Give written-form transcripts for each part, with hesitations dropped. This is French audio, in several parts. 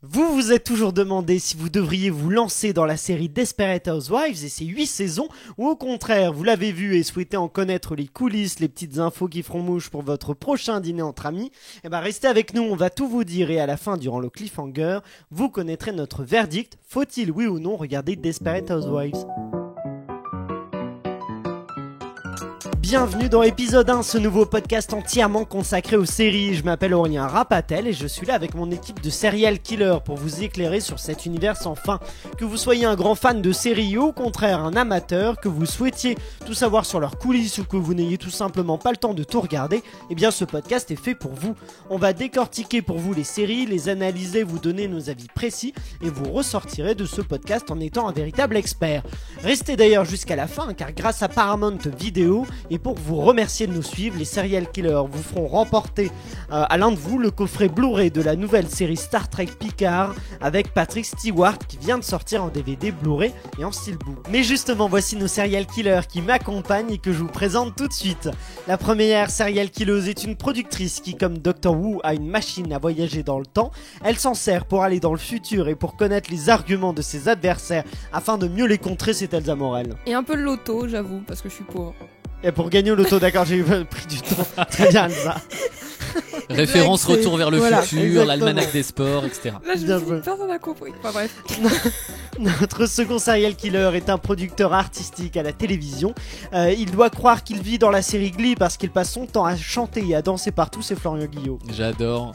Vous vous êtes toujours demandé si vous devriez vous lancer dans la série Desperate Housewives et ses 8 saisons, ou au contraire, vous l'avez vu et souhaitez en connaître les coulisses, les petites infos qui feront mouche pour votre prochain dîner entre amis. Eh ben restez avec nous, on va tout vous dire et à la fin, durant le cliffhanger, vous connaîtrez notre verdict. Faut-il, oui ou non, regarder Desperate Housewives ? Bienvenue dans épisode 1, ce nouveau podcast entièrement consacré aux séries. Je m'appelle Aurélien Rapatel et je suis là avec mon équipe de serial killers pour vous éclairer sur cet univers sans fin. Que vous soyez un grand fan de séries ou au contraire un amateur, que vous souhaitiez tout savoir sur leurs coulisses ou que vous n'ayez tout simplement pas le temps de tout regarder, eh bien ce podcast est fait pour vous. On va décortiquer pour vous les séries, les analyser, vous donner nos avis précis et vous ressortirez de ce podcast en étant un véritable expert. Restez d'ailleurs jusqu'à la fin car grâce à Paramount Vidéo et pour vous remercier de nous suivre, les serial killers vous feront remporter à l'un de vous le coffret Blu-ray de la nouvelle série Star Trek Picard avec Patrick Stewart qui vient de sortir en DVD Blu-ray et en steelbook. Mais justement, voici nos serial killers qui m'accompagnent et que je vous présente tout de suite. La première serial killeuse est une productrice qui, comme Dr. Who, a une machine à voyager dans le temps. Elle s'en sert pour aller dans le futur et pour connaître les arguments de ses adversaires afin de mieux les contrer, c'est Elsa Morel. Et un peu de loto, j'avoue, parce que je suis pauvre. Et pour gagner au loto, d'accord, j'ai pris du temps. Très bien, Elsa. Référence Retour vers le futur, exactement. l'almanach des sports, etc. Là, je Bien me suis joué. dit, personne n'a compris. Enfin bref. Notre second serial killer est un producteur artistique à la télévision. Il doit croire qu'il vit dans la série Glee parce qu'il passe son temps à chanter et à danser partout, c'est Florian Guillot. J'adore.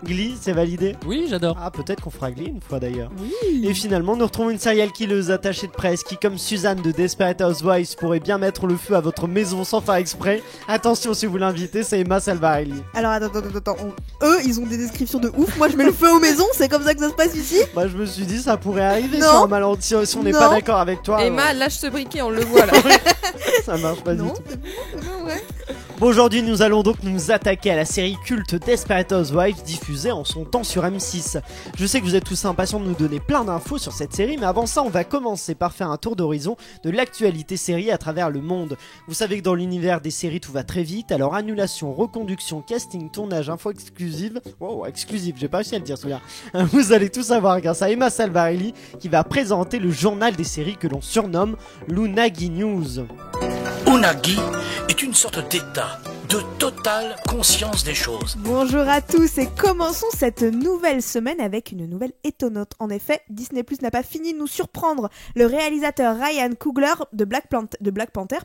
Glee, c'est validé ? Oui, j'adore. Ah, peut-être qu'on fera Glee une fois d'ailleurs. Oui. Et finalement, nous retrouvons une serial killeuse attachée de presse qui, comme Suzanne de Desperate Housewives, pourrait bien mettre le feu à votre maison sans faire exprès. Attention si vous l'invitez, c'est Emma Salvarelli. Alors attends, eux ils ont des descriptions de ouf, moi je mets le feu aux maisons, c'est comme ça que ça se passe ici. Moi je me suis dit ça pourrait arriver Non. si on n'est Non. pas d'accord avec toi. Emma, lâche ce briquet, on le voit là. Ça marche pas du Non, tout. c'est bon, ouais. Bon, aujourd'hui nous allons donc nous attaquer à la série culte Desperate Housewives diffusée en son temps sur M6. Je sais que vous êtes tous impatients de nous donner plein d'infos sur cette série, mais avant ça on va commencer par faire un tour d'horizon de l'actualité série à travers le monde. Vous savez que dans l'univers des séries tout va très vite, alors annulation, reconduction, casting, tournage, info exclusive, wow, exclusive, j'ai pas réussi à le dire celui-là. Vous allez tout savoir grâce à Emma Salvarelli qui va présenter le journal des séries que l'on surnomme l'Unagi News. Unagi est une sorte d'état de totale conscience des choses. Bonjour à tous et commençons cette nouvelle semaine avec une nouvelle étonnante. En effet, Disney Plus n'a pas fini de nous surprendre. Le réalisateur Ryan Coogler de Black Panther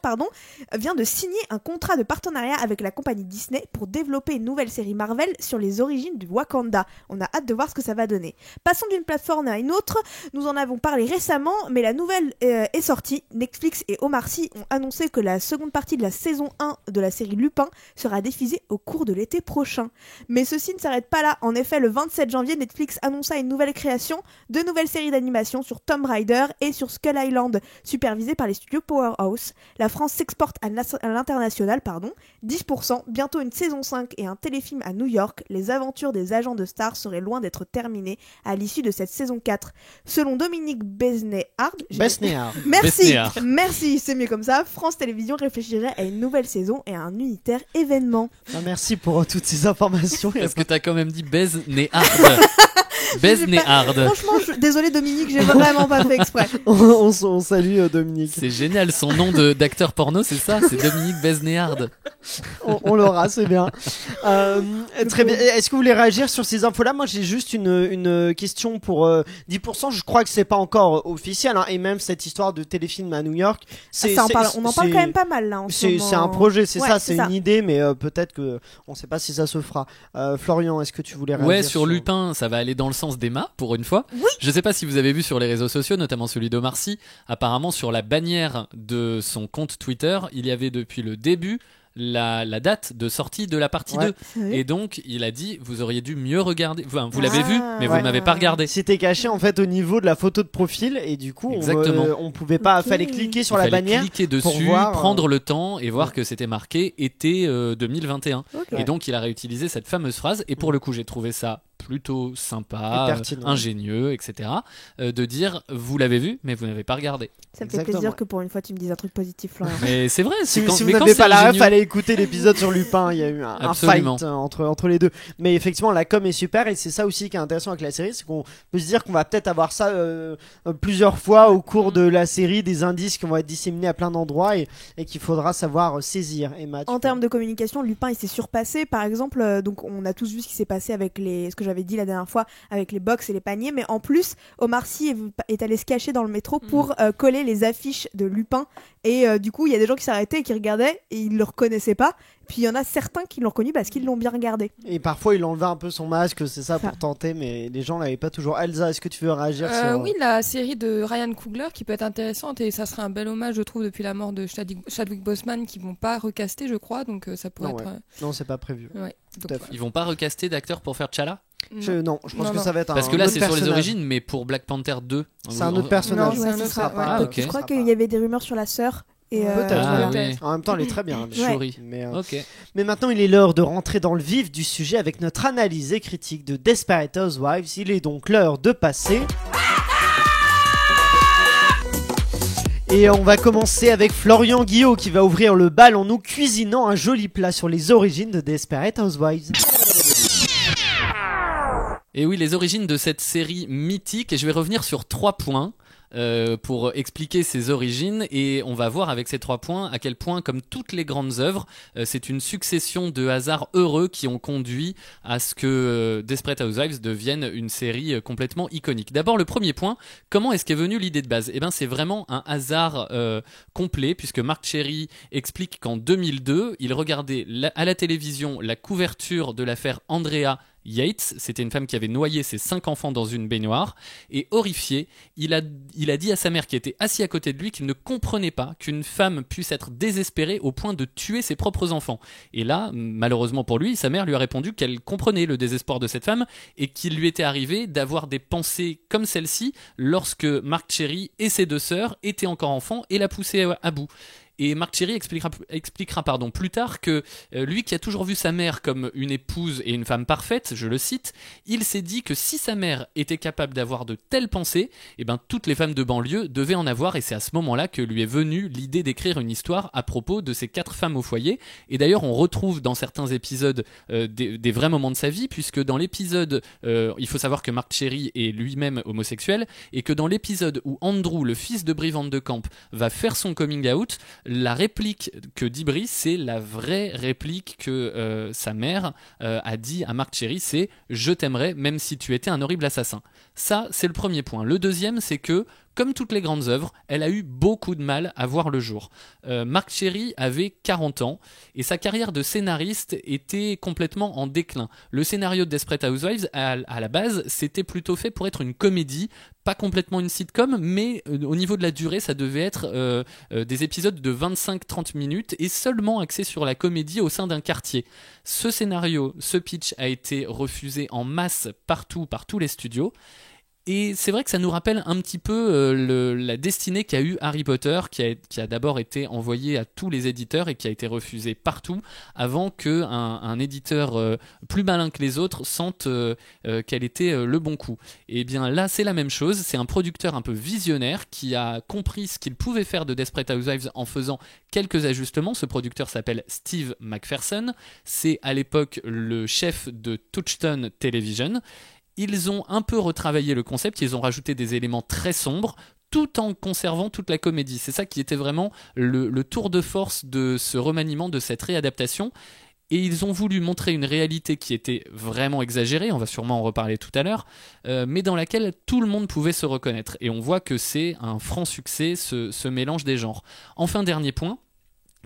vient de signer un contrat de partenariat avec la compagnie Disney pour développer une nouvelle série Marvel sur les origines du Wakanda. On a hâte de voir ce que ça va donner. Passons d'une plateforme à une autre. Nous en avons parlé récemment, mais la nouvelle est sortie. Netflix et Omar Sy ont annoncé que la seconde partie de la saison 1 de la série Lupin sera diffusée au cours de l'été prochain. Mais ceci ne s'arrête pas là. En effet, le 27 janvier, Netflix annonça une nouvelle création, de nouvelles séries d'animation sur Tomb Raider et sur Skull Island, supervisées par les studios Powerhouse. La France s'exporte à l'international, 10%, bientôt une saison 5 et un téléfilm à New York. Les aventures des agents de Star seraient loin d'être terminées à l'issue de cette saison 4. Selon Dominique Besnéard, Merci, c'est mieux comme ça. France Télévisions réfléchirait à une nouvelle saison et à un unitaire événement. Ah, merci pour toutes ces informations. Parce que t'as quand même dit Besnéard. Besnéard. Franchement, désolé Dominique, j'ai vraiment pas fait exprès. on salue Dominique. C'est génial, son nom d'acteur porno, c'est ça, c'est Dominique Besnéard. On l'aura, c'est bien. Très bien. Est-ce que vous voulez réagir sur ces infos-là ? Moi, j'ai juste une question pour 10%. Je crois que c'est pas encore officiel, hein, et même cette histoire de téléfilm à New York. On en parle quand même pas mal là. C'est un projet, c'est Ouais, ça, c'est c'est une idée, mais peut-être que on sait pas si ça se fera. Florian, est-ce que tu voulais réagir Ouais, sur Lupin, ça va aller dans le sens d'Emma, pour une fois. Oui. Je sais pas si vous avez vu sur les réseaux sociaux, notamment celui d'Omar Sy, apparemment sur la bannière de son compte Twitter, il y avait depuis le début la date de sortie de la partie 2. Oui. Et donc, il a dit, vous auriez dû mieux regarder. Enfin, vous l'avez vu, mais vous ne m'avez pas regardé. C'était caché en fait au niveau de la photo de profil et du coup Exactement. on pouvait pas, Ok. fallait cliquer sur Il la fallait bannière. cliquer pour dessus, voir, prendre le temps et voir que c'était marqué été 2021. Ok. Et donc, il a réutilisé cette fameuse phrase. Et pour le coup, j'ai trouvé ça plutôt sympa, Et pertinent. ingénieux, etc. De dire vous l'avez vu, mais vous n'avez pas regardé. Ça me fait Exactement. plaisir que pour une fois tu me dises un truc positif, Florian. Mais c'est vrai. Si, c'est si vous mais quand n'avez c'est pas la ref, ingénieux- allez écouter l'épisode sur Lupin. Il y a eu un Absolument. fight entre les deux. Mais effectivement, la com est super et c'est ça aussi qui est intéressant avec la série, c'est qu'on peut se dire qu'on va peut-être avoir ça plusieurs fois au cours de la série, des indices qui vont être disséminés à plein d'endroits et qu'il faudra savoir saisir. Emma, En termes de communication, Lupin il s'est surpassé. Par exemple, donc on a tous vu ce qui s'est passé avec ce que j'avais dit la dernière fois, avec les box et les paniers. Mais en plus, Omar Sy est allé se cacher dans le métro pour coller les affiches de Lupin. Et du coup, il y a des gens qui s'arrêtaient et qui regardaient et ils le reconnaissaient pas. Puis il y en a certains qui l'ont reconnu parce qu'ils l'ont bien regardé. Et parfois, il enlevait un peu son masque, c'est ça, Ça. pour tenter, mais les gens l'avaient pas toujours. Elsa, est-ce que tu veux réagir sur... Oui, la série de Ryan Coogler qui peut être intéressante et ça serait un bel hommage, je trouve, depuis la mort de Chadwick Boseman, qui vont pas recaster, je crois, donc ça pourrait Non, être. Non, c'est pas prévu. Ouais. Tout Donc, à fait. Ils vont pas recaster d'acteurs pour faire T'Challa non. Non, je pense Non, que non. ça va être Parce un que là autre c'est sur les personnage. origines, mais pour Black Panther 2. C'est un autre personnage. Non, c'est un ce autre, sera ouais. pas. Ah, ok. Je crois Ce qu'il sera y avait des rumeurs sur la sœur. Et Peut-être. Ah, voilà. oui. En même temps, elle est très bien. Ouais. Shuri. Mais, Ok. mais maintenant, il est l'heure de rentrer dans le vif du sujet avec notre analyse et critique de Desperate Housewives. Il est donc l'heure de passer. Et on va commencer avec Florian Guillot qui va ouvrir le bal en nous cuisinant un joli plat sur les origines de Desperate Housewives. Et oui, les origines de cette série mythique, et je vais revenir sur 3 points pour expliquer ses origines, et on va voir avec ces 3 points à quel point, comme toutes les grandes œuvres, c'est une succession de hasards heureux qui ont conduit à ce que Desperate Housewives devienne une série complètement iconique. D'abord, le premier point, comment est-ce qu'est venue l'idée de base ? Eh bien, c'est vraiment un hasard complet, puisque Marc Cherry explique qu'en 2002, il regardait à la télévision la couverture de l'affaire Andrea Yates, c'était une femme qui avait noyé ses 5 enfants dans une baignoire, et horrifié, il a dit à sa mère qui était assise à côté de lui qu'il ne comprenait pas qu'une femme puisse être désespérée au point de tuer ses propres enfants. Et là, malheureusement pour lui, sa mère lui a répondu qu'elle comprenait le désespoir de cette femme et qu'il lui était arrivé d'avoir des pensées comme celle-ci lorsque Marc Cherry et ses 2 sœurs étaient encore enfants et la poussaient à bout. Et Marc Cherry expliquera plus tard que lui qui a toujours vu sa mère comme une épouse et une femme parfaite, je le cite, il s'est dit que si sa mère était capable d'avoir de telles pensées, eh ben toutes les femmes de banlieue devaient en avoir, et c'est à ce moment-là que lui est venue l'idée d'écrire une histoire à propos de ces 4 femmes au foyer. Et d'ailleurs on retrouve dans certains épisodes des vrais moments de sa vie, puisque dans l'épisode, il faut savoir que Marc Cherry est lui-même homosexuel, et que dans l'épisode où Andrew, le fils de Brie Van de Kamp, va faire son coming out, la réplique que dit Brie, c'est la vraie réplique que sa mère a dit à Marc Cherry, c'est « Je t'aimerais même si tu étais un horrible assassin ». Ça, c'est le premier point. Le deuxième, c'est que, comme toutes les grandes œuvres, elle a eu beaucoup de mal à voir le jour. Marc Cherry avait 40 ans et sa carrière de scénariste était complètement en déclin. Le scénario de Desperate Housewives, à la base, c'était plutôt fait pour être une comédie, pas complètement une sitcom, mais au niveau de la durée, ça devait être des épisodes de 25-30 minutes et seulement axés sur la comédie au sein d'un quartier. Ce scénario, ce pitch a été refusé en masse partout, par tous les studios. Et c'est vrai que ça nous rappelle un petit peu la destinée qu'a eu Harry Potter, qui a d'abord été envoyé à tous les éditeurs et qui a été refusé partout, avant qu'un éditeur plus malin que les autres sente quel était le bon coup. Et bien là, c'est la même chose, c'est un producteur un peu visionnaire qui a compris ce qu'il pouvait faire de Desperate Housewives en faisant quelques ajustements. Ce producteur s'appelle Steve McPherson, c'est à l'époque le chef de Touchstone Television. Ils ont un peu retravaillé le concept, ils ont rajouté des éléments très sombres, tout en conservant toute la comédie. C'est ça qui était vraiment le tour de force de ce remaniement, de cette réadaptation. Et ils ont voulu montrer une réalité qui était vraiment exagérée, on va sûrement en reparler tout à l'heure, mais dans laquelle tout le monde pouvait se reconnaître. Et on voit que c'est un franc succès, ce mélange des genres. Enfin, dernier point,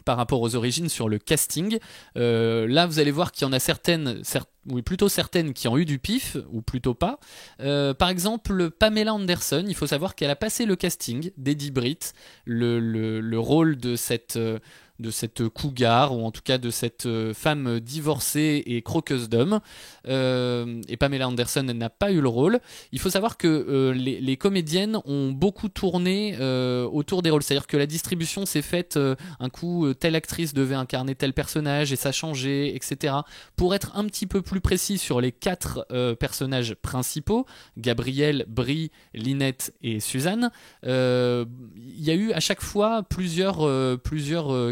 par rapport aux origines sur le casting, là vous allez voir qu'il y en a certaines qui ont eu du pif, ou plutôt pas. Par exemple, Pamela Anderson, il faut savoir qu'elle a passé le casting d'Eddie Britt, le rôle de cette cette cougar, ou en tout cas de cette femme divorcée et croqueuse d'hommes. Et Pamela Anderson n'a pas eu le rôle. Il faut savoir que les comédiennes ont beaucoup tourné autour des rôles. C'est-à-dire que la distribution s'est faite un coup, telle actrice devait incarner tel personnage et ça changeait, etc. Pour être un petit peu plus précis sur les 4 personnages principaux, Gabrielle, Brie, Lynette et Suzanne, il y a eu à chaque fois plusieurs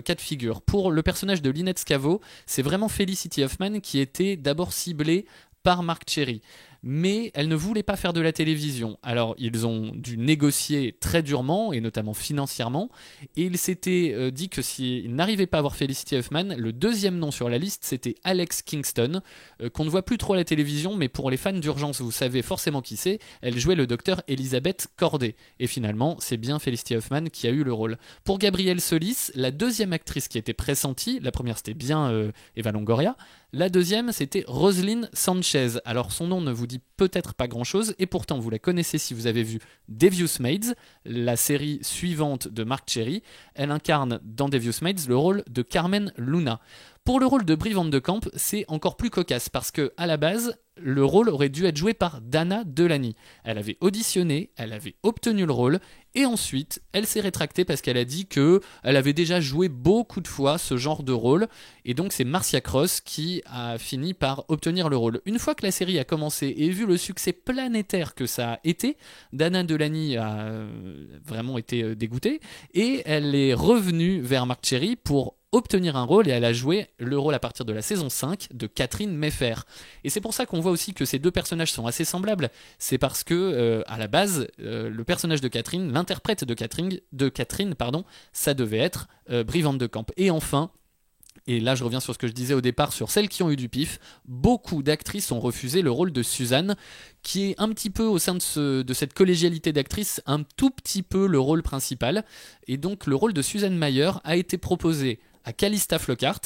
cas de figure. Pour le personnage de Lynette Scavo, c'est vraiment Felicity Huffman qui était d'abord ciblée par Marc Cherry. Mais elle ne voulait pas faire de la télévision. Alors, ils ont dû négocier très durement, et notamment financièrement, et ils s'étaient dit que s'ils n'arrivaient pas à avoir Felicity Huffman, le deuxième nom sur la liste, c'était Alex Kingston, qu'on ne voit plus trop à la télévision, mais pour les fans d'Urgence, vous savez forcément qui c'est, elle jouait le docteur Elisabeth Corday. Et finalement, c'est bien Felicity Huffman qui a eu le rôle. Pour Gabrielle Solis, la deuxième actrice qui était pressentie, la première c'était bien Eva Longoria, la deuxième, c'était Roselyne Sanchez. Alors, son nom ne vous dit peut-être pas grand-chose, et pourtant, vous la connaissez si vous avez vu Devious Maids, la série suivante de Marc Cherry. Elle incarne dans Devious Maids le rôle de Carmen Luna. Pour le rôle de Brie Van de Kamp, c'est encore plus cocasse, parce que à la base, le rôle aurait dû être joué par Dana Delany. Elle avait auditionné, elle avait obtenu le rôle, et ensuite, elle s'est rétractée parce qu'elle a dit qu'elle avait déjà joué beaucoup de fois ce genre de rôle, et donc c'est Marcia Cross qui a fini par obtenir le rôle. Une fois que la série a commencé et vu le succès planétaire que ça a été, Dana Delany a vraiment été dégoûtée, et elle est revenue vers Marc Cherry pour obtenir un rôle, et elle a joué le rôle à partir de la saison 5 de Catherine Mayfair. Et c'est pour ça qu'on voit aussi que ces deux personnages sont assez semblables. C'est parce que à la base, le personnage de Catherine, l'interprète de Catherine, ça devait être Brie Van de Kamp. Et enfin, et là je reviens sur ce que je disais au départ sur celles qui ont eu du pif, beaucoup d'actrices ont refusé le rôle de Suzanne, qui est un petit peu au sein de cette collégialité d'actrices, un tout petit peu le rôle principal. Et donc le rôle de Suzanne Mayer a été proposé à Calista Flockhart,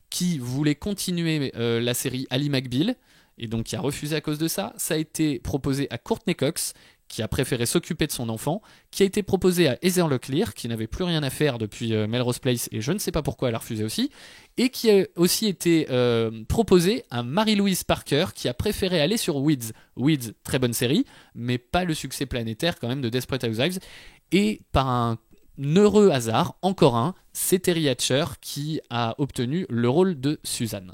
qui voulait continuer la série Ally McBeal, et donc qui a refusé à cause de ça. Ça a été proposé à Courtney Cox, qui a préféré s'occuper de son enfant, qui a été proposé à Heather Locklear, qui n'avait plus rien à faire depuis Melrose Place, et je ne sais pas pourquoi elle a refusé aussi, et qui a aussi été proposé à Mary-Louise Parker, qui a préféré aller sur Weeds. Weeds, très bonne série, mais pas le succès planétaire quand même de Desperate Housewives, et par un heureux hasard, encore un, c'est Terry Hatcher qui a obtenu le rôle de Suzanne.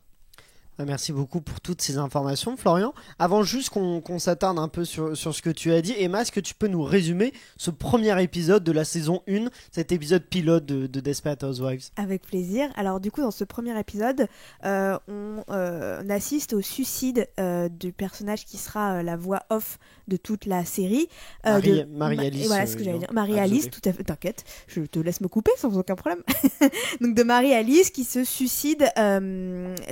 Merci beaucoup pour toutes ces informations, Florian. Avant juste qu'on s'attarde un peu sur ce que tu as dit, Emma, est-ce que tu peux nous résumer ce premier épisode de la saison 1, cet épisode pilote de Desperate Housewives ? Avec plaisir. Alors du coup, dans ce premier épisode, on assiste au suicide du personnage qui sera la voix off de toute la série. Marie-Alice. Voilà ce que j'allais dire. Marie-Alice, tout à fait. T'inquiète, je te laisse me couper sans aucun problème. Donc de Marie-Alice qui se suicide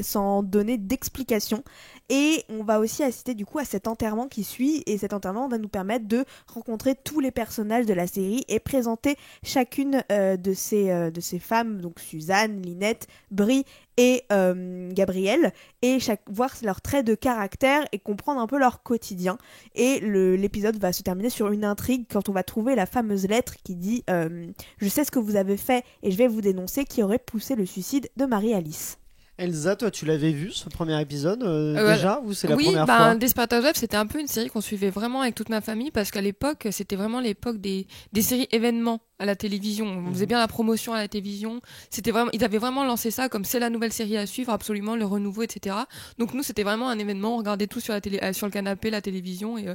sans donner d'explication. Et on va aussi assister du coup à cet enterrement qui suit, et cet enterrement va nous permettre de rencontrer tous les personnages de la série et présenter chacune de ces femmes, donc Suzanne, Lynette, Brie et Gabrielle, et voir leurs traits de caractère et comprendre un peu leur quotidien. Et l'épisode va se terminer sur une intrigue quand on va trouver la fameuse lettre qui dit je sais ce que vous avez fait et je vais vous dénoncer, qui aurait poussé le suicide de Marie-Alice. Elsa, toi, tu l'avais vu ce premier épisode déjà, ou c'est la première fois ? fois ? Oui, Desperate Housewives, c'était un peu une série qu'on suivait vraiment avec toute ma famille, parce qu'à l'époque, c'était vraiment l'époque des séries événements à la télévision. On faisait bien la promotion à la télévision. C'était vraiment, ils avaient vraiment lancé ça comme c'est la nouvelle série à suivre, absolument, le renouveau, etc. Donc nous, c'était vraiment un événement. On regardait tout sur le canapé, la télévision, et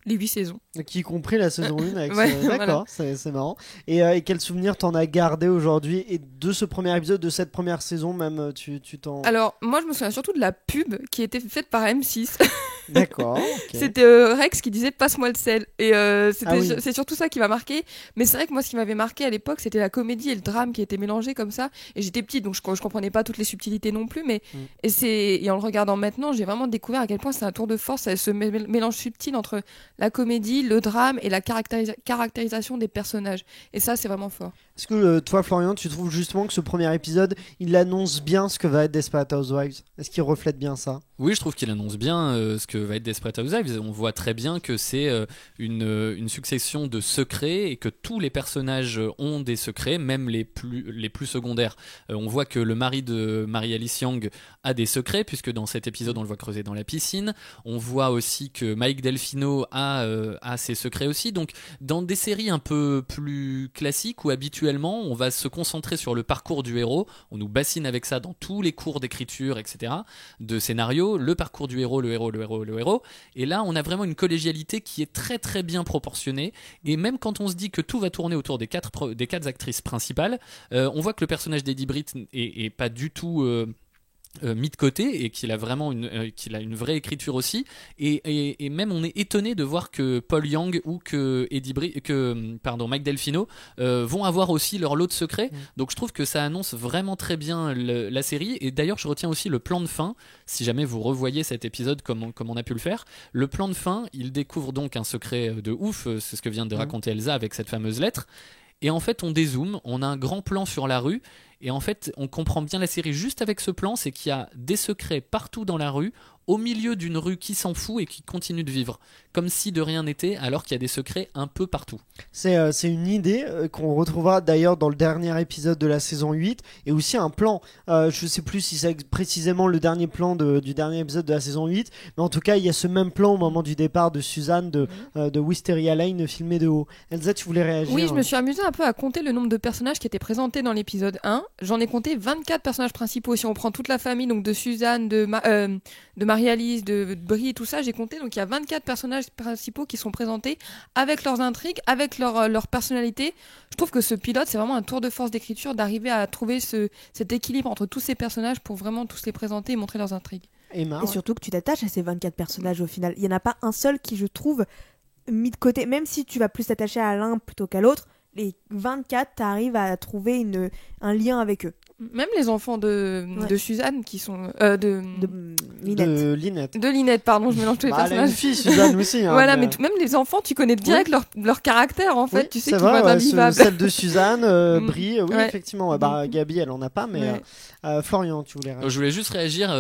les 8 saisons. Donc, y compris la saison 1 avec voilà. D'accord, c'est marrant. Et quel souvenir t'en as gardé aujourd'hui, et de ce premier épisode, de cette première saison même, tu t'en... Alors, moi, je me souviens surtout de la pub qui était faite par M6. D'accord. Okay. C'était Rex qui disait passe-moi le sel, et c'est surtout ça qui m'a marqué. Mais c'est vrai que moi, ce qui m'avait marqué à l'époque, c'était la comédie et le drame qui étaient mélangés comme ça, et j'étais petite, donc je comprenais pas toutes les subtilités non plus, mais et en le regardant maintenant, j'ai vraiment découvert à quel point c'est un tour de force, ce mélange subtil entre la comédie, le drame et la caractérisation des personnages, et ça, c'est vraiment fort. Est-ce que toi, Florian, tu trouves justement que ce premier épisode, il annonce bien ce que va être Desperate Housewives ? Est-ce qu'il reflète bien ça ? Oui, je trouve qu'il annonce bien ce que que va être Desperate Housewives. On voit très bien que c'est une succession de secrets et que tous les personnages ont des secrets, même les plus secondaires. On voit que le mari de Mary-Alice Young a des secrets, puisque dans cet épisode on le voit creuser dans la piscine. On voit aussi que Mike Delfino a ses secrets aussi. Donc dans des séries un peu plus classiques où habituellement on va se concentrer sur le parcours du héros, on nous bassine avec ça dans tous les cours d'écriture, etc., de scénario, le parcours du héros, le héros. Et là on a vraiment une collégialité qui est très très bien proportionnée. Et même quand on se dit que tout va tourner autour des quatre actrices principales, on voit que le personnage d'Eddie Britt est pas du tout mis de côté et qu'il a vraiment une vraie écriture aussi, et même on est étonné de voir que Paul Young ou que Mike Delfino vont avoir aussi leur lot de secrets. Donc je trouve que ça annonce vraiment très bien la série. Et d'ailleurs je retiens aussi le plan de fin, si jamais vous revoyez cet épisode comme on a pu le faire. Le plan de fin, il découvre donc un secret de ouf, c'est ce que vient de raconter Elsa avec cette fameuse lettre. Et en fait on dézoome, on a un grand plan sur la rue. Et en fait, on comprend bien la série juste avec ce plan, c'est qu'il y a des secrets partout dans la rue, au milieu d'une rue qui s'en fout et qui continue de vivre, comme si de rien n'était, alors qu'il y a des secrets un peu partout. C'est une idée qu'on retrouvera d'ailleurs dans le dernier épisode de la saison 8, et aussi un plan, je sais plus si c'est précisément le dernier plan du dernier épisode de la saison 8, mais en tout cas il y a ce même plan au moment du départ de Suzanne de Wisteria Lane filmé de haut. Elsa, tu voulais réagir? Oui, je me suis amusée un peu à compter le nombre de personnages qui étaient présentés dans l'épisode 1. J'en ai compté 24 personnages principaux. Si on prend toute la famille, donc de Suzanne, de Marie-Alice, de Brie, tout ça, j'ai compté. Donc il y a 24 personnages principaux qui sont présentés avec leurs intrigues, avec leur personnalité. Je trouve que ce pilote, c'est vraiment un tour de force d'écriture d'arriver à trouver cet équilibre entre tous ces personnages pour vraiment tous les présenter et montrer leurs intrigues. Emma, et surtout que tu t'attaches à ces 24 personnages au final. Il n'y en a pas un seul qui, je trouve, mis de côté. Même si tu vas plus t'attacher à l'un plutôt qu'à l'autre, les 24, tu arrives à trouver un lien avec eux. Même les enfants de Suzanne qui sont de Linette. De Linette, pardon, je mélange tous les personnages. Elle a une fille, Suzanne aussi. Voilà, mais même les enfants, tu connais direct leur caractère en fait. Tu sais qu'ils vont être invivables. Celle de Suzanne, Brie, oui, effectivement. Gabi, elle en a pas, mais Florian, tu voulais réagir? Je voulais juste réagir.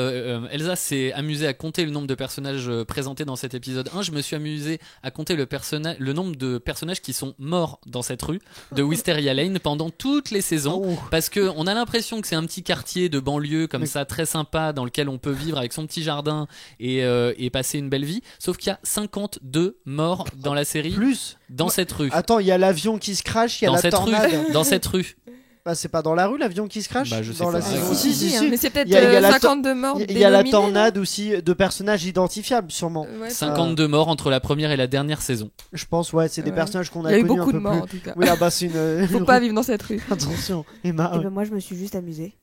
Elsa s'est amusée à compter le nombre de personnages présentés dans cet épisode 1. Je me suis amusé à compter le nombre de personnages qui sont morts dans cette rue de Wisteria Lane pendant toutes les saisons, parce que on a l'impression que c'est un petit quartier de banlieue comme ça, très sympa, dans lequel on peut vivre avec son petit jardin et passer une belle vie. Sauf qu'il y a 52 morts dans la série. Plus dans cette rue. Attends, il y a l'avion qui se crache, il y a la tornade. Dans cette rue. Bah, c'est pas dans la rue l'avion qui se crache? Je sais dans pas. La saison. Si. Mais c'est peut-être 52 morts. Il y a la tornade aussi de personnages identifiables, sûrement. 52 morts entre la première et la dernière saison. Je pense, c'est des personnages qu'on a connus. Il y a eu beaucoup de morts en tout cas. Oui, c'est une. Faut pas vivre dans cette rue. Attention, Emma. Et moi, je me suis juste amusée.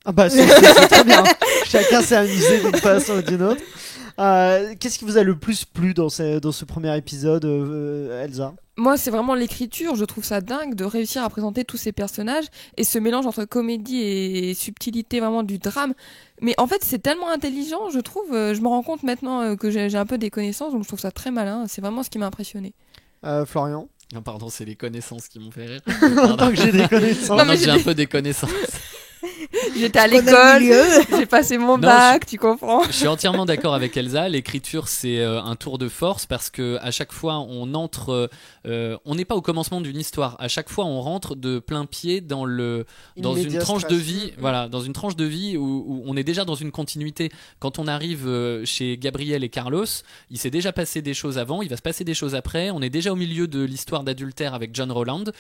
C'est très bien. Chacun s'est amusé d'une façon ou d'une autre. Qu'est-ce qui vous a le plus plu dans ce premier épisode, Elsa? Moi, c'est vraiment l'écriture. Je trouve ça dingue de réussir à présenter tous ces personnages et ce mélange entre comédie et subtilité vraiment du drame. Mais en fait, c'est tellement intelligent, je trouve. Je me rends compte maintenant que j'ai un peu des connaissances, donc je trouve ça très malin. C'est vraiment ce qui m'a impressionné. Florian? Non, pardon, c'est les connaissances qui m'ont fait rire. En tant que j'ai des connaissances. Non, j'ai un peu des connaissances. J'étais à l'école, j'ai passé mon bac, tu comprends. Je suis entièrement d'accord avec Elsa. L'écriture, c'est un tour de force parce que à chaque fois, on entre, on n'est pas au commencement d'une histoire. À chaque fois, on rentre de plein pied dans une tranche de vie. Voilà, dans une tranche de vie où on est déjà dans une continuité. Quand on arrive chez Gabriel et Carlos, il s'est déjà passé des choses avant, il va se passer des choses après. On est déjà au milieu de l'histoire d'adultère avec John Rowland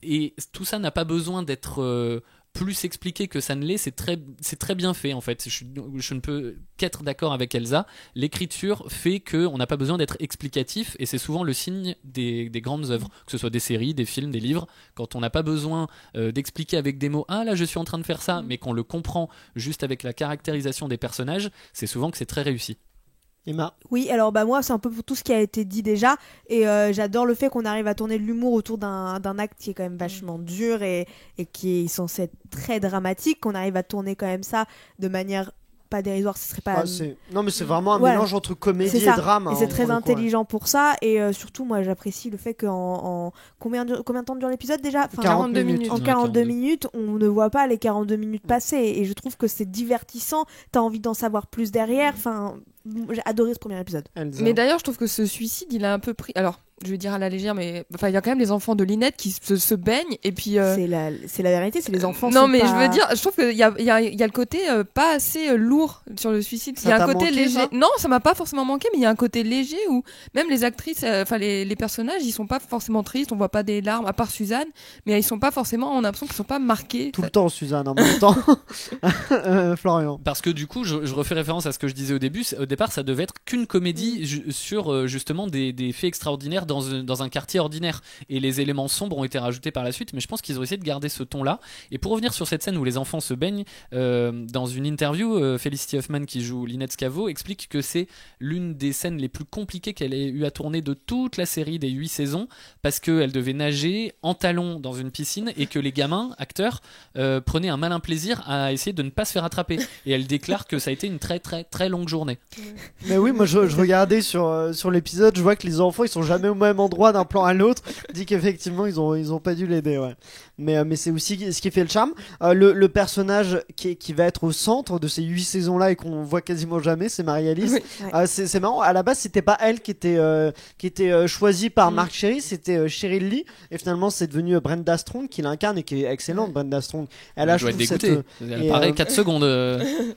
et tout ça n'a pas besoin d'être plus expliqué que ça ne l'est, c'est très bien fait en fait. Je ne peux qu'être d'accord avec Elsa. L'écriture fait qu'on n'a pas besoin d'être explicatif et c'est souvent le signe des grandes œuvres, que ce soit des séries, des films, des livres. Quand on n'a pas besoin d'expliquer avec des mots « Ah là je suis en train de faire ça », mais qu'on le comprend juste avec la caractérisation des personnages, c'est souvent que c'est très réussi. Emma? Oui, alors moi c'est un peu pour tout ce qui a été dit déjà et j'adore le fait qu'on arrive à tourner de l'humour autour d'un acte qui est quand même vachement dur et qui est censé être très dramatique, qu'on arrive à tourner quand même ça de manière pas dérisoire, ce serait pas... Non mais c'est vraiment un mélange entre comédie et drame. Et c'est très intelligent pour ça et surtout moi j'apprécie le fait qu'en combien de temps dure l'épisode déjà? 42 minutes. En 42 minutes, on ne voit pas les 42 minutes passer et je trouve que c'est divertissant, t'as envie d'en savoir plus derrière, j'ai adoré ce premier épisode. Elsa. Mais d'ailleurs, je trouve que ce suicide, il a un peu pris. Alors, je vais dire à la légère, mais enfin, il y a quand même les enfants de Lynette qui se baignent et puis. C'est la vérité, c'est les enfants. Non, mais pas... je veux dire, je trouve qu'il y a le côté pas assez lourd sur le suicide. Il y a un côté manqué, léger. ça Non, ça m'a pas forcément manqué, mais il y a un côté léger où même les actrices, enfin les personnages, ils sont pas forcément tristes. On voit pas des larmes, à part Suzanne, mais ils sont pas forcément. On a l'impression qu'ils sont pas marqués. Tout le temps, Suzanne, en même temps. Florian. Parce que du coup, je refais référence à ce que je disais au début. Au départ, ça devait être qu'une comédie sur justement des faits extraordinaires dans un quartier ordinaire. Et les éléments sombres ont été rajoutés par la suite. Mais je pense qu'ils ont essayé de garder ce ton-là. Et pour revenir sur cette scène où les enfants se baignent, dans une interview, Felicity Huffman, qui joue Lynette Scavo, explique que c'est l'une des scènes les plus compliquées qu'elle ait eu à tourner de toute la série des 8 saisons. Parce qu'elle devait nager en talons dans une piscine et que les gamins, acteurs, prenaient un malin plaisir à essayer de ne pas se faire attraper. Et elle déclare que ça a été une très très très longue journée. Mais oui, moi je regardais sur l'épisode, je vois que les enfants ils sont jamais au même endroit d'un plan à l'autre. Je dis qu'effectivement ils ont pas dû l'aider, ouais. Mais c'est aussi ce qui fait le charme. Le personnage qui va être au centre de ces 8 saisons là et qu'on voit quasiment jamais, c'est Marie-Alice. Oui. C'est marrant, à la base c'était pas elle qui était choisie par Mark Cherry, c'était Cheryl Lee, et finalement c'est devenu Brenda Strong qui l'incarne et qui est excellente. Brenda Strong, elle a, doit être je trouve, dégoûtée. Elle paraît 4 secondes.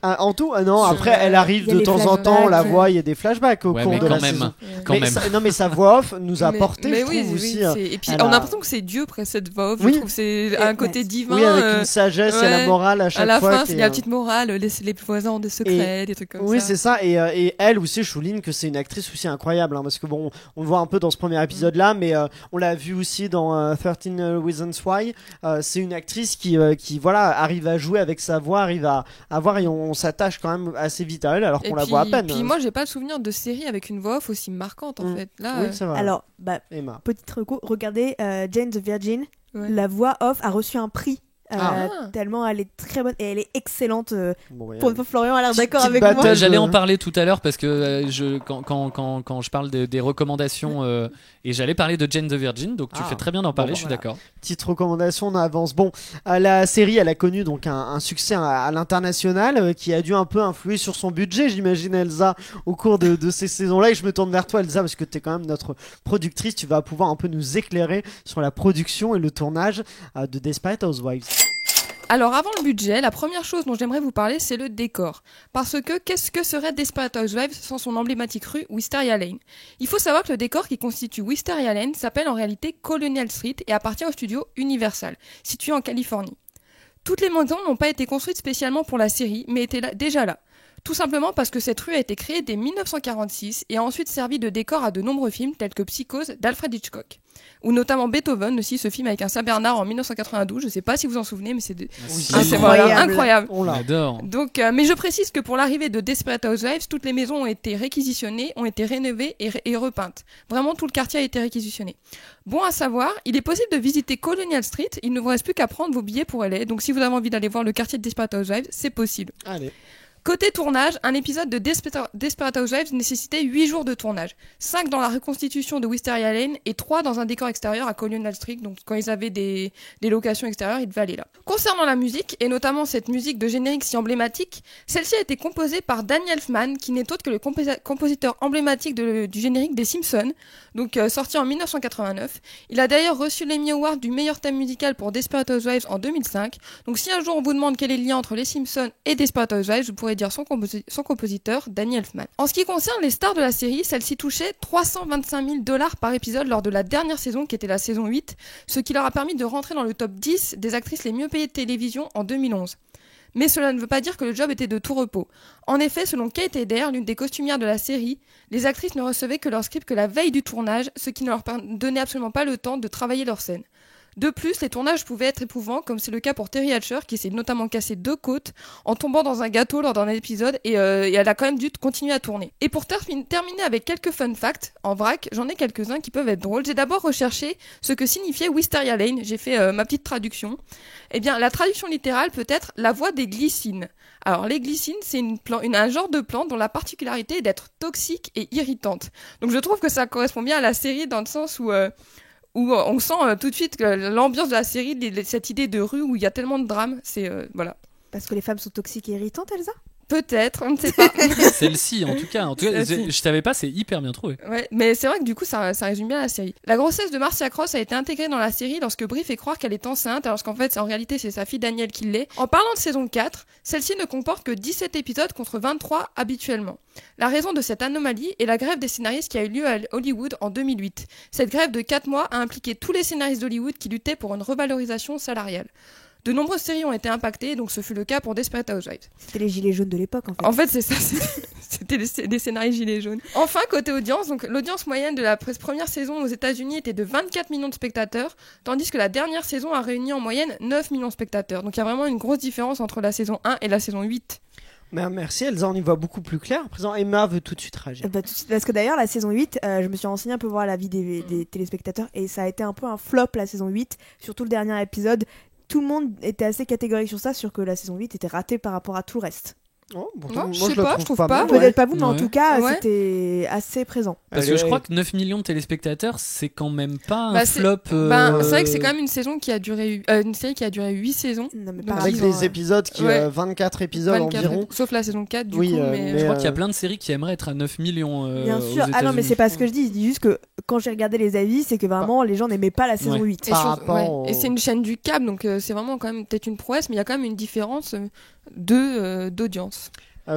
en tout, non, après elle arrive il y a de des temps en temps, on la flashbacks, voit, il y a des flashbacks au cours mais de quand la même, saison. quand Mais même. non, mais sa voix off nous a apporté, mais je trouve aussi. Et puis elle on a a- l'impression que c'est Dieu précède voix off. Oui. Je trouve que c'est un côté divin. Oui, avec une sagesse et la morale à chaque à la fois. fin, qui il est, y a la petite morale, laisser les voisins ont des secrets, des trucs comme oui, ça. c'est ça. Et elle aussi, je souligne que c'est une actrice aussi incroyable, hein, parce que bon, on le voit un peu dans ce premier épisode-là, mais on l'a vu aussi dans 13 Reasons Why. C'est une actrice qui voilà, arrive à jouer avec sa voix, arrive à voir, et on s'attache quand même assez vite à elle, alors Et qu'on la puis- voit à peine. Puis moi, j'ai pas le souvenir de série avec une voix off aussi marquante en fait. Là, Oui, c'est vrai. Alors, Emma. petite reco, regardez Jane the Virgin. ouais. La voix off a reçu un prix. Ah. Tellement elle est très bonne et elle est excellente. Bon, ouais, Pour une fois, Florian a l'air d'accord Petite avec bataille. moi. J'allais en parler tout à l'heure parce que quand je parle des recommandations et j'allais parler de Jane the Virgin, donc tu Ah. fais très bien d'en parler, Bon, je suis voilà. d'accord. Petite recommandation, on avance. Bon, la série, elle a connu donc un succès à l'international qui a dû un peu influer sur son budget, j'imagine, Elsa, au cours de ces saisons-là. Et je me tourne vers toi, Elsa, parce que tu es quand même notre productrice. Tu vas pouvoir un peu nous éclairer sur la production et le tournage de Desperate Housewives. Alors avant le budget, la première chose dont j'aimerais vous parler, c'est le décor. Parce que qu'est-ce que serait Desperate Housewives sans son emblématique rue Wisteria Lane? Il faut savoir que le décor qui constitue Wisteria Lane s'appelle en réalité Colonial Street et appartient au studio Universal, situé en Californie. Toutes les maisons n'ont pas été construites spécialement pour la série, mais étaient déjà là. Tout simplement parce que cette rue a été créée dès 1946 et a ensuite servi de décor à de nombreux films tels que Psychose d'Alfred Hitchcock. Ou notamment Beethoven aussi, ce film avec un Saint-Bernard en 1992, je sais pas si vous en souvenez, mais c'est incroyable. On l'a. J'adore. Donc, mais je précise que pour l'arrivée de Desperate Housewives, toutes les maisons ont été réquisitionnées, ont été rénovées et repeintes. Vraiment, tout le quartier a été réquisitionné. Bon à savoir, il est possible de visiter Colonial Street, il ne vous reste plus qu'à prendre vos billets pour LA, donc si vous avez envie d'aller voir le quartier de Desperate Housewives, c'est possible. Allez. Côté tournage, un épisode de Desperate Housewives nécessitait 8 jours de tournage. 5 dans la reconstitution de Wisteria Lane et 3 dans un décor extérieur à Colonial Street. Donc quand ils avaient des locations extérieures, ils devaient aller là. Concernant la musique, et notamment cette musique de générique si emblématique, celle-ci a été composée par Danny Elfman, qui n'est autre que le compositeur emblématique du générique des Simpsons, donc sorti en 1989. Il a d'ailleurs reçu l'Emmy Award du meilleur thème musical pour Desperate Housewives en 2005. Donc si un jour on vous demande quel est le lien entre les Simpsons et Desperate Housewives, vous pourrez dire son compositeur, Danny Elfman. En ce qui concerne les stars de la série, celle-ci touchait $325 000 par épisode lors de la dernière saison, qui était la saison 8, ce qui leur a permis de rentrer dans le top 10 des actrices les mieux payées de télévision en 2011. Mais cela ne veut pas dire que le job était de tout repos. En effet, selon Kate Eder, l'une des costumières de la série, les actrices ne recevaient que leur script que la veille du tournage, ce qui ne leur donnait absolument pas le temps de travailler leur scène. De plus, les tournages pouvaient être éprouvants, comme c'est le cas pour Terry Hatcher, qui s'est notamment cassé 2 côtes en tombant dans un gâteau lors d'un épisode, et elle a quand même dû continuer à tourner. Et pour terminer avec quelques fun facts, en vrac, j'en ai quelques-uns qui peuvent être drôles. J'ai d'abord recherché ce que signifiait Wisteria Lane, j'ai fait ma petite traduction. Eh bien, la traduction littérale peut être la voie des glycines. Alors, les glycines, c'est un genre de plante dont la particularité est d'être toxique et irritante. Donc, je trouve que ça correspond bien à la série dans le sens où on sent tout de suite que l'ambiance de la série, cette idée de rue où il y a tellement de drames, c'est voilà. Parce que les femmes sont toxiques et irritantes, Elsa? Peut-être, on ne sait pas. Celle-ci, en tout cas, je savais pas, c'est hyper bien trouvé. Ouais, mais c'est vrai que du coup, ça résume bien la série. La grossesse de Marcia Cross a été intégrée dans la série lorsque Brie fait croire qu'elle est enceinte, alors qu'en fait, en réalité, c'est sa fille Danielle qui l'est. En parlant de saison 4, celle-ci ne comporte que 17 épisodes contre 23 habituellement. La raison de cette anomalie est la grève des scénaristes qui a eu lieu à Hollywood en 2008. Cette grève de 4 mois a impliqué tous les scénaristes d'Hollywood qui luttaient pour une revalorisation salariale. De nombreuses séries ont été impactées, donc ce fut le cas pour Desperate Housewives. C'était les gilets jaunes de l'époque, en fait. En fait, c'est ça, c'était des scénarios gilets jaunes. Enfin, côté audience, donc l'audience moyenne de la première saison aux États-Unis était de 24 millions de spectateurs, tandis que la dernière saison a réuni en moyenne 9 millions de spectateurs. Donc il y a vraiment une grosse différence entre la saison 1 et la saison 8. Merci Elsa, on y voit beaucoup plus clair. À présent, Emma veut tout de suite réagir. Parce que d'ailleurs, la saison 8, je me suis renseignée un peu voir l'avis des téléspectateurs, et ça a été un peu un flop, la saison 8, surtout le dernier épisode. Tout le monde était assez catégorique sur ça, sur que la saison 8 était ratée par rapport à tout le reste. Oh, moi je trouve pas. Peut-être pas vous, mais en Ouais. tout cas, Ouais. c'était assez présent. Parce que je crois que 9 millions de téléspectateurs, c'est quand même pas un Bah, flop. c'est vrai que c'est quand même une saison qui a duré une série qui a duré 8 saisons. Non, mais Donc, par Avec exemple, des épisodes qui, Ouais. 24 épisodes 24, environ. sauf la saison 4 du Oui, coup, mais Je crois qu'il y a plein de séries qui aimeraient être à 9 millions. bien aux sûr. Ah non, mais États-Unis. c'est pas ce que je dis. Je dis juste que quand j'ai regardé les avis, c'est que vraiment les gens n'aimaient pas la saison Ouais. 8. Et, Par sur- rapport ouais. au- Et c'est une chaîne du câble, donc c'est vraiment quand même peut-être une prouesse, mais il y a quand même une différence d'audience.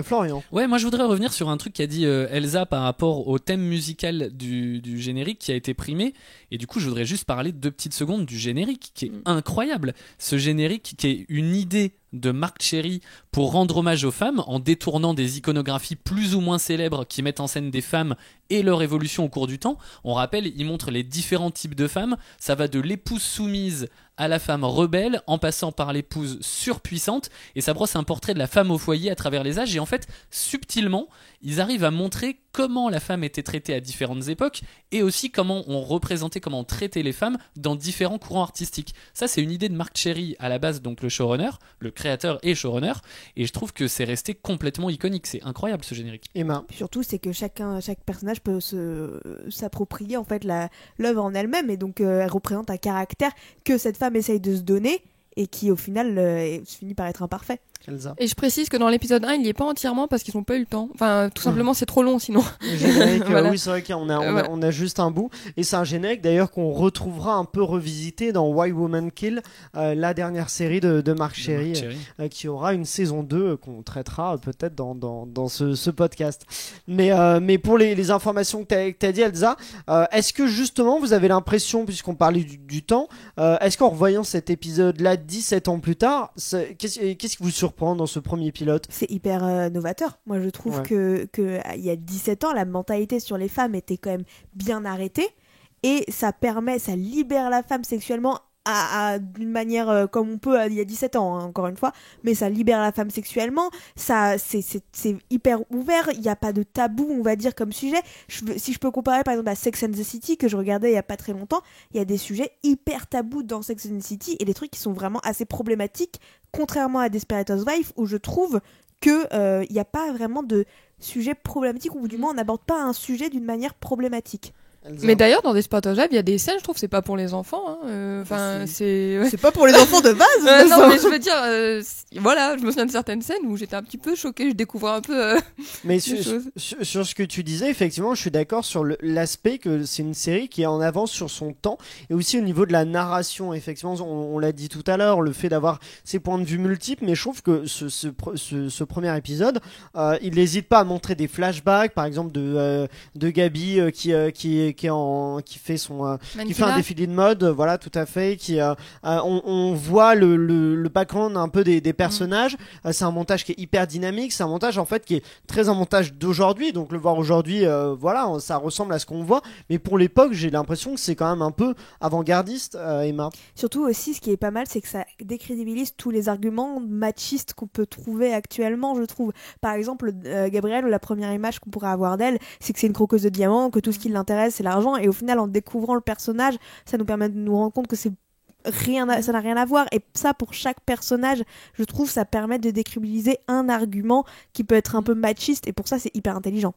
Florian. Ouais, moi je voudrais revenir sur un truc qu'a dit Elsa par rapport au thème musical du générique qui a été primé. Et du coup, je voudrais juste parler 2 petites secondes du générique qui est incroyable. Ce générique qui est une idée de Marc Cherry pour rendre hommage aux femmes en détournant des iconographies plus ou moins célèbres qui mettent en scène des femmes et leur évolution au cours du temps. On rappelle, il montre les différents types de femmes. Ça va de l'épouse soumise à la femme rebelle, en passant par l'épouse surpuissante, et ça brosse un portrait de la femme au foyer à travers les âges. Et en fait, subtilement, ils arrivent à montrer comment la femme était traitée à différentes époques, et aussi comment on représentait, comment on traitait les femmes dans différents courants artistiques. Ça, c'est une idée de Marc Cherry à la base, donc le showrunner, le créateur et showrunner, et je trouve que c'est resté complètement iconique. C'est incroyable ce générique. Emma. Puis surtout, c'est que chaque personnage peut s'approprier en fait l'œuvre en elle-même, et donc elle représente un caractère que cette femme essaye de se donner et qui au final finit par être imparfait. Elsa. Et je précise que dans l'épisode 1, il n'y est pas entièrement parce qu'ils n'ont pas eu le temps. Enfin, tout simplement, c'est trop long sinon. Le générique, Voilà. oui, c'est vrai qu'on a juste un bout. Et c'est un générique d'ailleurs qu'on retrouvera un peu revisité dans Why Women Kill, la dernière série de Marc Cherry, qui aura une saison 2 qu'on traitera peut-être dans ce podcast. Mais pour les informations que tu as dit, Elsa, est-ce que justement vous avez l'impression, puisqu'on parlait du temps, est-ce qu'en revoyant cet épisode-là 17 ans plus tard, qu'est-ce qui vous surprend dans ce premier pilote? C'est hyper novateur. Moi, je trouve que il y a 17 ans, la mentalité sur les femmes était quand même bien arrêtée, et ça libère la femme sexuellement d'une manière comme on peut il y a 17 ans, hein, encore une fois, mais ça libère la femme sexuellement, ça c'est hyper ouvert, il n'y a pas de tabou, on va dire, comme sujet. Si je peux comparer par exemple à Sex and the City que je regardais il y a pas très longtemps, il y a des sujets hyper tabous dans Sex and the City et des trucs qui sont vraiment assez problématiques, contrairement à Desperate Housewives où je trouve que il n'y a pas vraiment de sujet problématique, ou du moins on n'aborde pas un sujet d'une manière problématique. Elsa. Mais d'ailleurs, dans Desperate Housewives, il y a des scènes, je trouve, c'est pas pour les enfants. Enfin, c'est. C'est pas pour les enfants de base. Non, mais je veux dire, voilà, je me souviens de certaines scènes où j'étais un petit peu choquée, je découvrais un peu. Mais des choses. sur ce que tu disais, effectivement, je suis d'accord sur l'aspect que c'est une série qui est en avance sur son temps, et aussi au niveau de la narration. Effectivement, on l'a dit tout à l'heure, le fait d'avoir ces points de vue multiples, mais je trouve que ce premier épisode, il n'hésite pas à montrer des flashbacks, par exemple de Gabi qui fait un défilé de mode, voilà, tout à fait, on voit le background un peu des personnages. C'est un montage qui est hyper dynamique, c'est un montage en fait qui est très un montage d'aujourd'hui, donc le voir aujourd'hui, voilà, ça ressemble à ce qu'on voit, mais pour l'époque j'ai l'impression que c'est quand même un peu avant-gardiste. Emma. Surtout aussi, ce qui est pas mal, c'est que ça décrédibilise tous les arguments machistes qu'on peut trouver actuellement, je trouve. Par exemple, Gabrielle, la première image qu'on pourrait avoir d'elle, c'est que c'est une croqueuse de diamants, que tout ce qui l'intéresse c'est l'argent, et au final en découvrant le personnage, ça nous permet de nous rendre compte que ça n'a rien à voir, et ça pour chaque personnage, je trouve ça permet de décrédibiliser un argument qui peut être un peu machiste, et pour ça c'est hyper intelligent.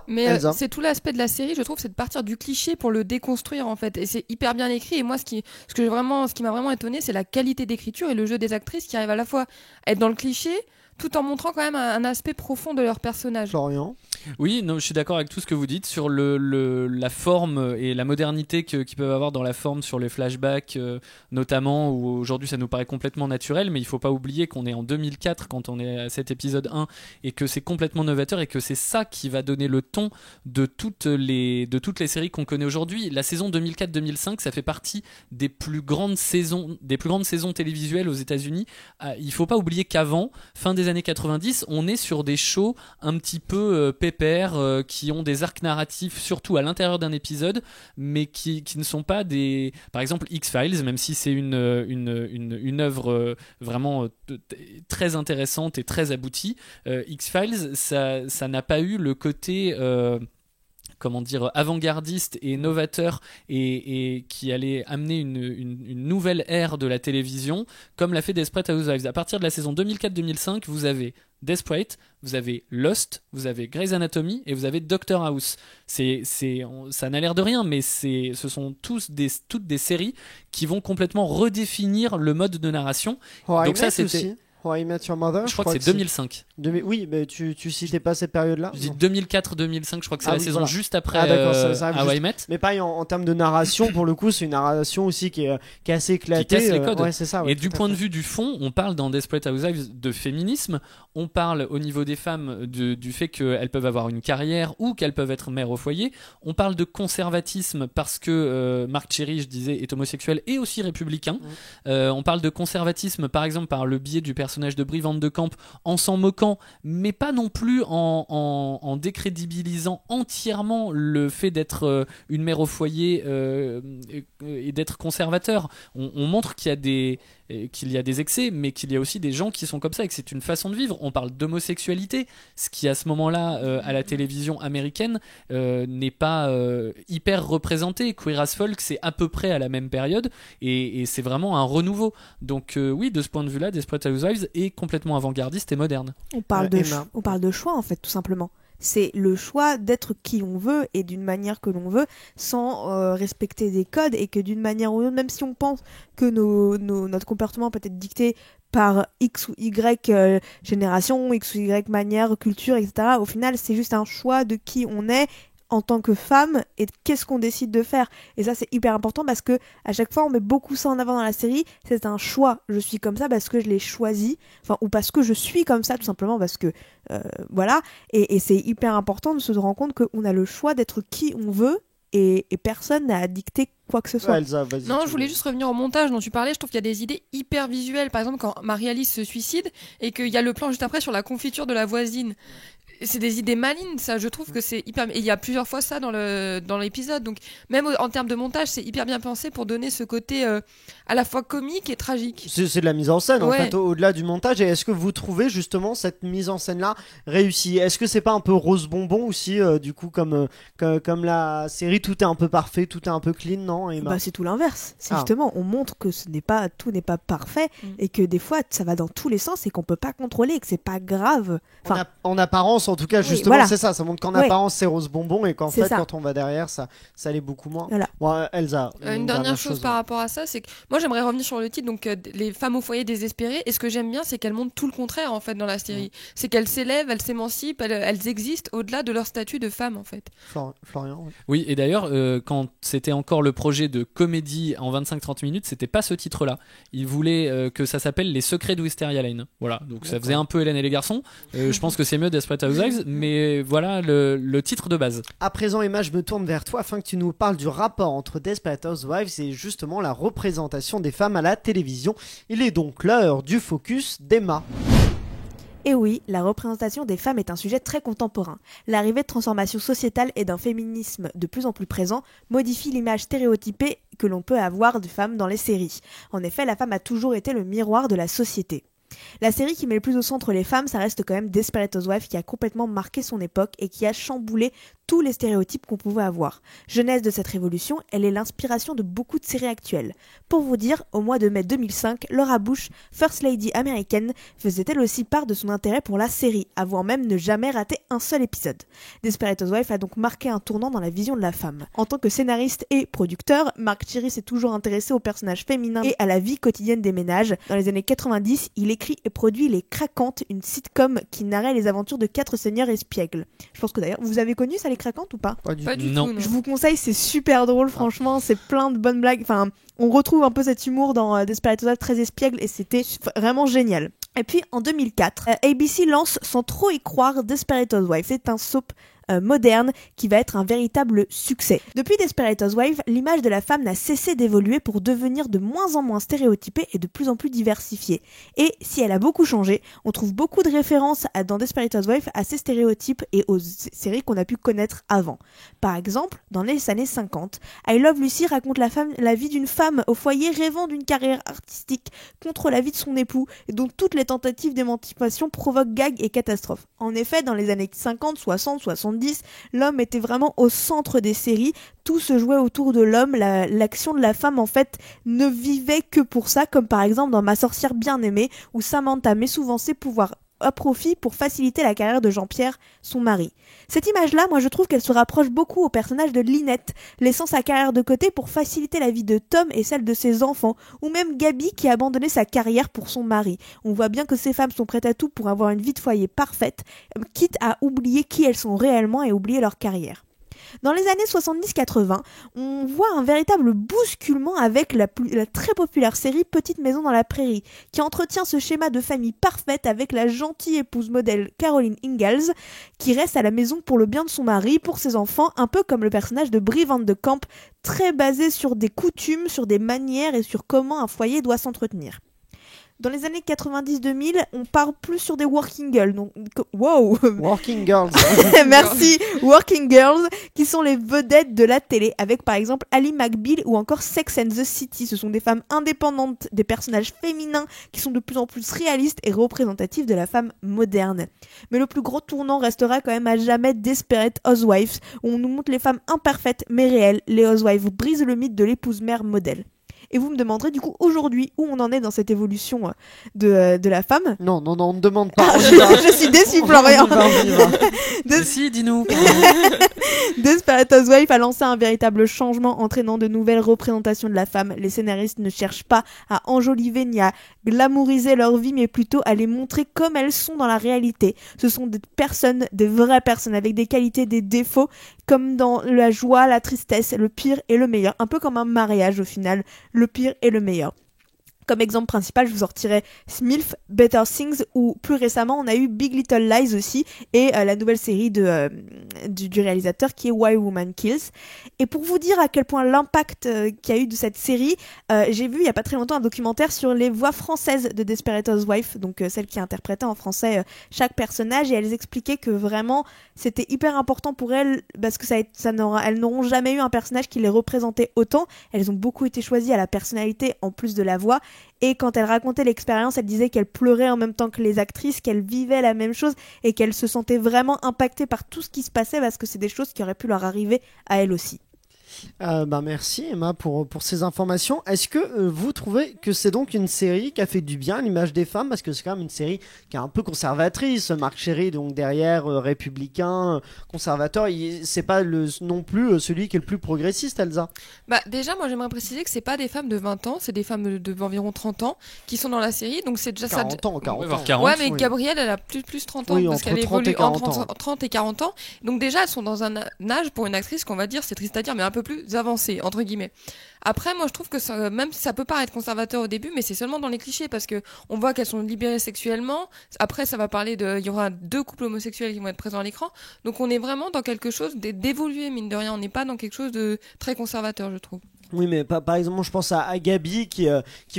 Mais c'est tout l'aspect de la série, je trouve, c'est de partir du cliché pour le déconstruire en fait, et c'est hyper bien écrit. Et moi, ce qui m'a vraiment étonné, c'est la qualité d'écriture et le jeu des actrices qui arrivent à la fois à être dans le cliché tout en montrant quand même un aspect profond de leur personnage. Florian. Oui, non, je suis d'accord avec tout ce que vous dites sur la forme et la modernité qu'ils peuvent avoir dans la forme sur les flashbacks, notamment, où aujourd'hui ça nous paraît complètement naturel, mais il faut pas oublier qu'on est en 2004 quand on est à cet épisode 1 et que c'est complètement novateur et que c'est ça qui va donner le ton de toutes les séries qu'on connaît aujourd'hui. La saison 2004-2005, ça fait partie des plus grandes saisons télévisuelles aux États-Unis. Il faut pas oublier qu'avant, fin des années 90, on est sur des shows un petit peu pépères, qui ont des arcs narratifs surtout à l'intérieur d'un épisode, mais qui ne sont pas des... Par exemple X-Files, même si c'est une œuvre vraiment très intéressante et très aboutie, X-Files, ça n'a pas eu le côté... avant-gardiste et novateur et qui allait amener une nouvelle ère de la télévision comme l'a fait Desperate Housewives. À partir de la saison 2004-2005, vous avez Desperate, vous avez Lost, vous avez Grey's Anatomy et vous avez Doctor House. Ça n'a l'air de rien, mais ce sont toutes des séries qui vont complètement redéfinir le mode de narration. Donc ça, c'était... Aussi. How I Met Your Mother, je crois que c'est 2005. Oui, mais tu citais pas cette période-là. Je dis 2004-2005, je crois que c'est la saison juste après How I Met. Mais pas en termes de narration, pour le coup, c'est une narration aussi qui est assez éclatée. Qui casse les codes. Ouais, c'est ça, et du point de vue du fond, on parle dans Desperate Housewives de féminisme, on parle au niveau des femmes du fait qu'elles peuvent avoir une carrière ou qu'elles peuvent être mères au foyer, on parle de conservatisme parce que Marc Cherry, je disais, est homosexuel et aussi républicain. On parle de conservatisme par exemple par le biais du personnage de Brie Van de Camp en s'en moquant, mais pas non plus en décrédibilisant entièrement le fait d'être une mère au foyer et d'être conservateur. On montre qu'il y a des excès, mais qu'il y a aussi des gens qui sont comme ça et que c'est une façon de vivre. On parle d'homosexualité, ce qui à ce moment-là à la télévision américaine n'est pas hyper représenté. Queer as Folk, c'est à peu près à la même période et c'est vraiment un renouveau. Donc oui, de ce point de vue-là, Desperate Housewives est complètement avant-gardiste et moderne. On parle de choix en fait, tout simplement. C'est le choix d'être qui on veut et d'une manière que l'on veut sans respecter des codes et que d'une manière ou d'une autre, même si on pense que notre comportement peut être dicté par X ou Y génération, X ou Y manière, culture, etc. Au final, c'est juste un choix de qui on est en tant que femme et qu'est-ce qu'on décide de faire. Et ça, c'est hyper important parce que à chaque fois, on met beaucoup ça en avant dans la série. C'est un choix. Je suis comme ça parce que je l'ai choisi, ou parce que je suis comme ça, tout simplement parce que voilà. Et c'est hyper important de se rendre compte qu'on a le choix d'être qui on veut et personne n'a à dicter quoi que ce soit. Ouais, Elsa, non, je voulais juste revenir au montage dont tu parlais. Je trouve qu'il y a des idées hyper visuelles. Par exemple, quand Marie-Alice se suicide et qu'il y a le plan juste après sur la confiture de la voisine. C'est des idées malines, ça. Je trouve que c'est hyper... Et il y a plusieurs fois ça dans l'épisode. Donc, même en termes de montage, c'est hyper bien pensé pour donner ce côté à la fois comique et tragique. C'est de la mise en scène, en fait, au-delà du montage. Et est-ce que vous trouvez justement cette mise en scène-là réussie ? Est-ce que c'est pas un peu rose bonbon aussi, du coup, comme la série, tout est un peu parfait, tout est un peu clean, non, Emma ? C'est tout l'inverse. C'est justement, on montre que tout n'est pas parfait et que des fois, ça va dans tous les sens et qu'on peut pas contrôler et que c'est pas grave. Enfin, en apparence, en tout cas, justement, voilà. C'est ça. Ça montre qu'en apparence, c'est rose bonbon et qu'en fait, quand on va derrière, ça l'est beaucoup moins. Voilà. Bon, Elsa. Une dernière chose par rapport à ça, c'est que moi, j'aimerais revenir sur le titre, donc les femmes au foyer désespérées. Et ce que j'aime bien, c'est qu'elles montrent tout le contraire, en fait, dans la série. C'est qu'elles s'élèvent, elles s'émancipent, elles existent au-delà de leur statut de femme, en fait. Florian. Oui, et d'ailleurs, quand c'était encore le projet de comédie en 25-30 minutes, c'était pas ce titre-là. Ils voulaient que ça s'appelle Les Secrets de Wisteria Lane. Voilà, donc ça faisait un peu Hélène et les garçons. Je pense que c'est mieux Desperate Housewives, mais voilà le titre de base. À présent, Emma, je me tourne vers toi afin que tu nous parles du rapport entre Desperate Housewives et justement la représentation des femmes à la télévision. Il est donc l'heure du focus d'Emma. Et oui, la représentation des femmes est un sujet très contemporain. L'arrivée de transformations sociétales et d'un féminisme de plus en plus présent modifie l'image stéréotypée que l'on peut avoir de femmes dans les séries. En effet, la femme a toujours été le miroir de la société. La série qui met le plus au centre les femmes, ça reste quand même Desperate Housewives qui a complètement marqué son époque et qui a chamboulé tous les stéréotypes qu'on pouvait avoir. Genèse de cette révolution, elle est l'inspiration de beaucoup de séries actuelles. Pour vous dire, au mois de mai 2005, Laura Bush, First Lady américaine, faisait elle aussi part de son intérêt pour la série, avant même ne jamais rater un seul épisode. Desperate Housewives a donc marqué un tournant dans la vision de la femme. En tant que scénariste et producteur, Mark Chery s'est toujours intéressé aux personnages féminins et à la vie quotidienne des ménages. Dans les années 90, il écrit et produit Les Craquantes, une sitcom qui narrait les aventures de 4 seigneurs espiègles. Je pense que d'ailleurs, vous avez connu ça, Les Craquantes, ou pas ? Pas du tout, Non. non. Je vous conseille, c'est super drôle, franchement, c'est plein de bonnes blagues. Enfin, on retrouve un peu cet humour dans Desperate Housewives, très espiègle, et c'était vraiment génial. Et puis, en 2004, ABC lance, sans trop y croire, Desperate Housewives. C'est un soap moderne qui va être un véritable succès. Depuis Desperate Housewives, l'image de la femme n'a cessé d'évoluer pour devenir de moins en moins stéréotypée et de plus en plus diversifiée. Et si elle a beaucoup changé, on trouve beaucoup de références dans Desperate Housewives à ces stéréotypes et aux séries qu'on a pu connaître avant. Par exemple, dans les années 50, I Love Lucy raconte la vie d'une femme au foyer rêvant d'une carrière artistique contre la vie de son époux et dont toutes les tentatives d'émancipation provoquent gags et catastrophes. En effet, dans les années 50, 60, 70, l'homme était vraiment au centre des séries, tout se jouait autour de l'homme, l'action de la femme en fait ne vivait que pour ça, comme par exemple dans Ma sorcière bien-aimée où Samantha met souvent ses pouvoirs à profit pour faciliter la carrière de Jean-Pierre, son mari. Cette image-là, moi je trouve qu'elle se rapproche beaucoup au personnage de Lynette, laissant sa carrière de côté pour faciliter la vie de Tom et celle de ses enfants, ou même Gabi qui a abandonné sa carrière pour son mari. On voit bien que ces femmes sont prêtes à tout pour avoir une vie de foyer parfaite, quitte à oublier qui elles sont réellement et oublier leur carrière. Dans les années 70-80, on voit un véritable bousculement avec la très populaire série Petite maison dans la prairie, qui entretient ce schéma de famille parfaite avec la gentille épouse modèle Caroline Ingalls, qui reste à la maison pour le bien de son mari, pour ses enfants, un peu comme le personnage de Brie Van de Kamp, très basé sur des coutumes, sur des manières et sur comment un foyer doit s'entretenir. Dans les années 90-2000, on parle plus sur des working girls. Donc, wow. Working Girls. Merci. Working girls, qui sont les vedettes de la télé, avec par exemple Ali McBeal ou encore Sex and the City. Ce sont des femmes indépendantes, des personnages féminins qui sont de plus en plus réalistes et représentatifs de la femme moderne. Mais le plus gros tournant restera quand même à jamais Desperate Housewives, où on nous montre les femmes imparfaites mais réelles. Les Housewives brisent le mythe de l'épouse-mère modèle. Et vous me demanderez du coup aujourd'hui où on en est dans cette évolution de la femme. Non, on ne demande pas. Je suis déçue, Florian. Si, dis-nous. Desperate Housewives a lancé un véritable changement entraînant de nouvelles représentations de la femme. Les scénaristes ne cherchent pas à enjoliver ni à glamouriser leur vie, mais plutôt à les montrer comme elles sont dans la réalité. Ce sont des personnes, des vraies personnes, avec des qualités, des défauts, comme dans la joie, la tristesse, le pire et le meilleur. Un peu comme un mariage au final, le pire et le meilleur. Comme exemple principal, je vous sortirai Smilf, Better Things, ou plus récemment, on a eu Big Little Lies aussi, et la nouvelle série du réalisateur qui est Why Woman Kills. Et pour vous dire à quel point l'impact qu'il y a eu de cette série, j'ai vu il y a pas très longtemps un documentaire sur les voix françaises de Desperate Housewives, donc celles qui interprétaient en français chaque personnage, et elles expliquaient que vraiment c'était hyper important pour elles, parce que elles n'auront jamais eu un personnage qui les représentait autant. Elles ont beaucoup été choisies à la personnalité en plus de la voix. Et quand elle racontait l'expérience, elle disait qu'elle pleurait en même temps que les actrices, qu'elle vivait la même chose et qu'elle se sentait vraiment impactée par tout ce qui se passait parce que c'est des choses qui auraient pu leur arriver à elle aussi. Merci Emma pour ces informations. Est-ce que vous trouvez que c'est donc une série qui a fait du bien à l'image des femmes, parce que c'est quand même une série qui est un peu conservatrice. Mark Chery donc derrière, républicain, conservateur, c'est pas non plus celui qui est le plus progressiste, Elsa. Déjà moi j'aimerais préciser que c'est pas des femmes de 20 ans, c'est des femmes d'environ 30 ans qui sont dans la série, donc c'est déjà 40 ans. 40, ouais, mais oui. Gabrielle elle a plus 30 ans, oui, parce qu'elle 30 évolue et entre 30 et 40 ans. Donc déjà elles sont dans un âge pour une actrice qu'on va dire, c'est triste à dire, mais un peu plus avancé entre guillemets. Après moi je trouve que ça, même si ça peut paraître conservateur au début, mais c'est seulement dans les clichés, parce que on voit qu'elles sont libérées sexuellement. Après ça va parler il y aura 2 couples homosexuels qui vont être présents à l'écran, donc on est vraiment dans quelque chose d'évolué, mine de rien, on n'est pas dans quelque chose de très conservateur, je trouve. Oui, mais par exemple, je pense à Gabi qui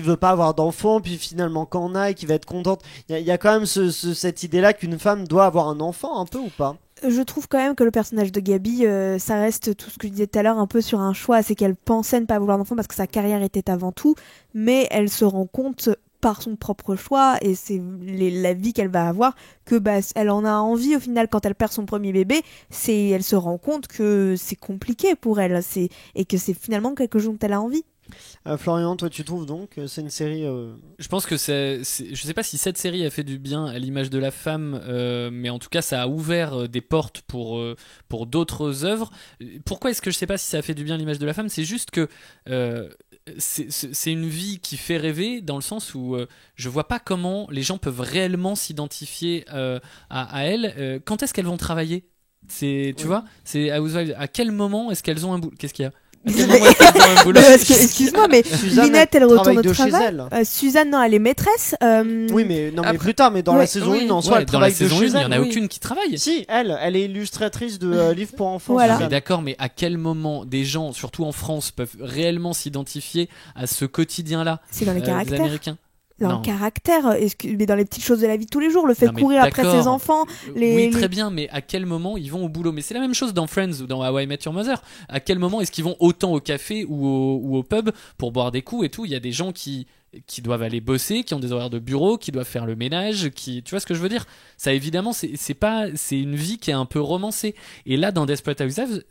veut pas avoir d'enfant, puis finalement quand on a et qui va être contente. Il y a quand même cette idée-là qu'une femme doit avoir un enfant, un peu, ou pas ? Je trouve quand même que le personnage de Gabi, ça reste tout ce que je disais tout à l'heure, un peu sur un choix, c'est qu'elle pensait ne pas vouloir d'enfant parce que sa carrière était avant tout, mais elle se rend compte par son propre choix et c'est la vie qu'elle va avoir que elle en a envie au final quand elle perd son premier bébé. Elle se rend compte que c'est compliqué pour elle et que c'est finalement quelque chose dont elle a envie. Florian, toi tu trouves donc que c'est une série Je pense que je sais pas si cette série a fait du bien à l'image de la femme, mais en tout cas ça a ouvert des portes pour d'autres œuvres. Pourquoi est-ce que je sais pas si ça a fait du bien à l'image de la femme ? C'est juste que c'est une vie qui fait rêver dans le sens où je vois pas comment les gens peuvent réellement s'identifier à elle. Quand est-ce qu'elles vont travailler ? Tu vois, c'est Housewives. À quel moment est-ce qu'elles ont un boulot ? Qu'est-ce qu'il y a ? Excuse-moi, mais Lynette, elle retourne au travail. Suzanne, non, elle est maîtresse. Oui, mais plus tard, mais dans la saison 1, en soi, elle travaille de chez elle. Dans la saison 1, il n'y en a aucune qui travaille. Si, elle est illustratrice de livres pour enfants. Voilà. Mais d'accord, mais à quel moment des gens, surtout en France, peuvent réellement s'identifier à ce quotidien-là ? C'est dans les caractères. Des Américains. Dans le caractère, mais dans les petites choses de la vie de tous les jours, le fait de courir après ses enfants. Oui, très bien, mais à quel moment ils vont au boulot ? Mais c'est la même chose dans Friends ou dans How I Met Your Mother. À quel moment est-ce qu'ils vont autant au café ou au pub pour boire des coups et tout ? Il y a des gens qui doivent aller bosser, qui ont des horaires de bureau, qui doivent faire le ménage, tu vois ce que je veux dire ? Ça évidemment, c'est une vie qui est un peu romancée. Et là, dans Desperate Housewives,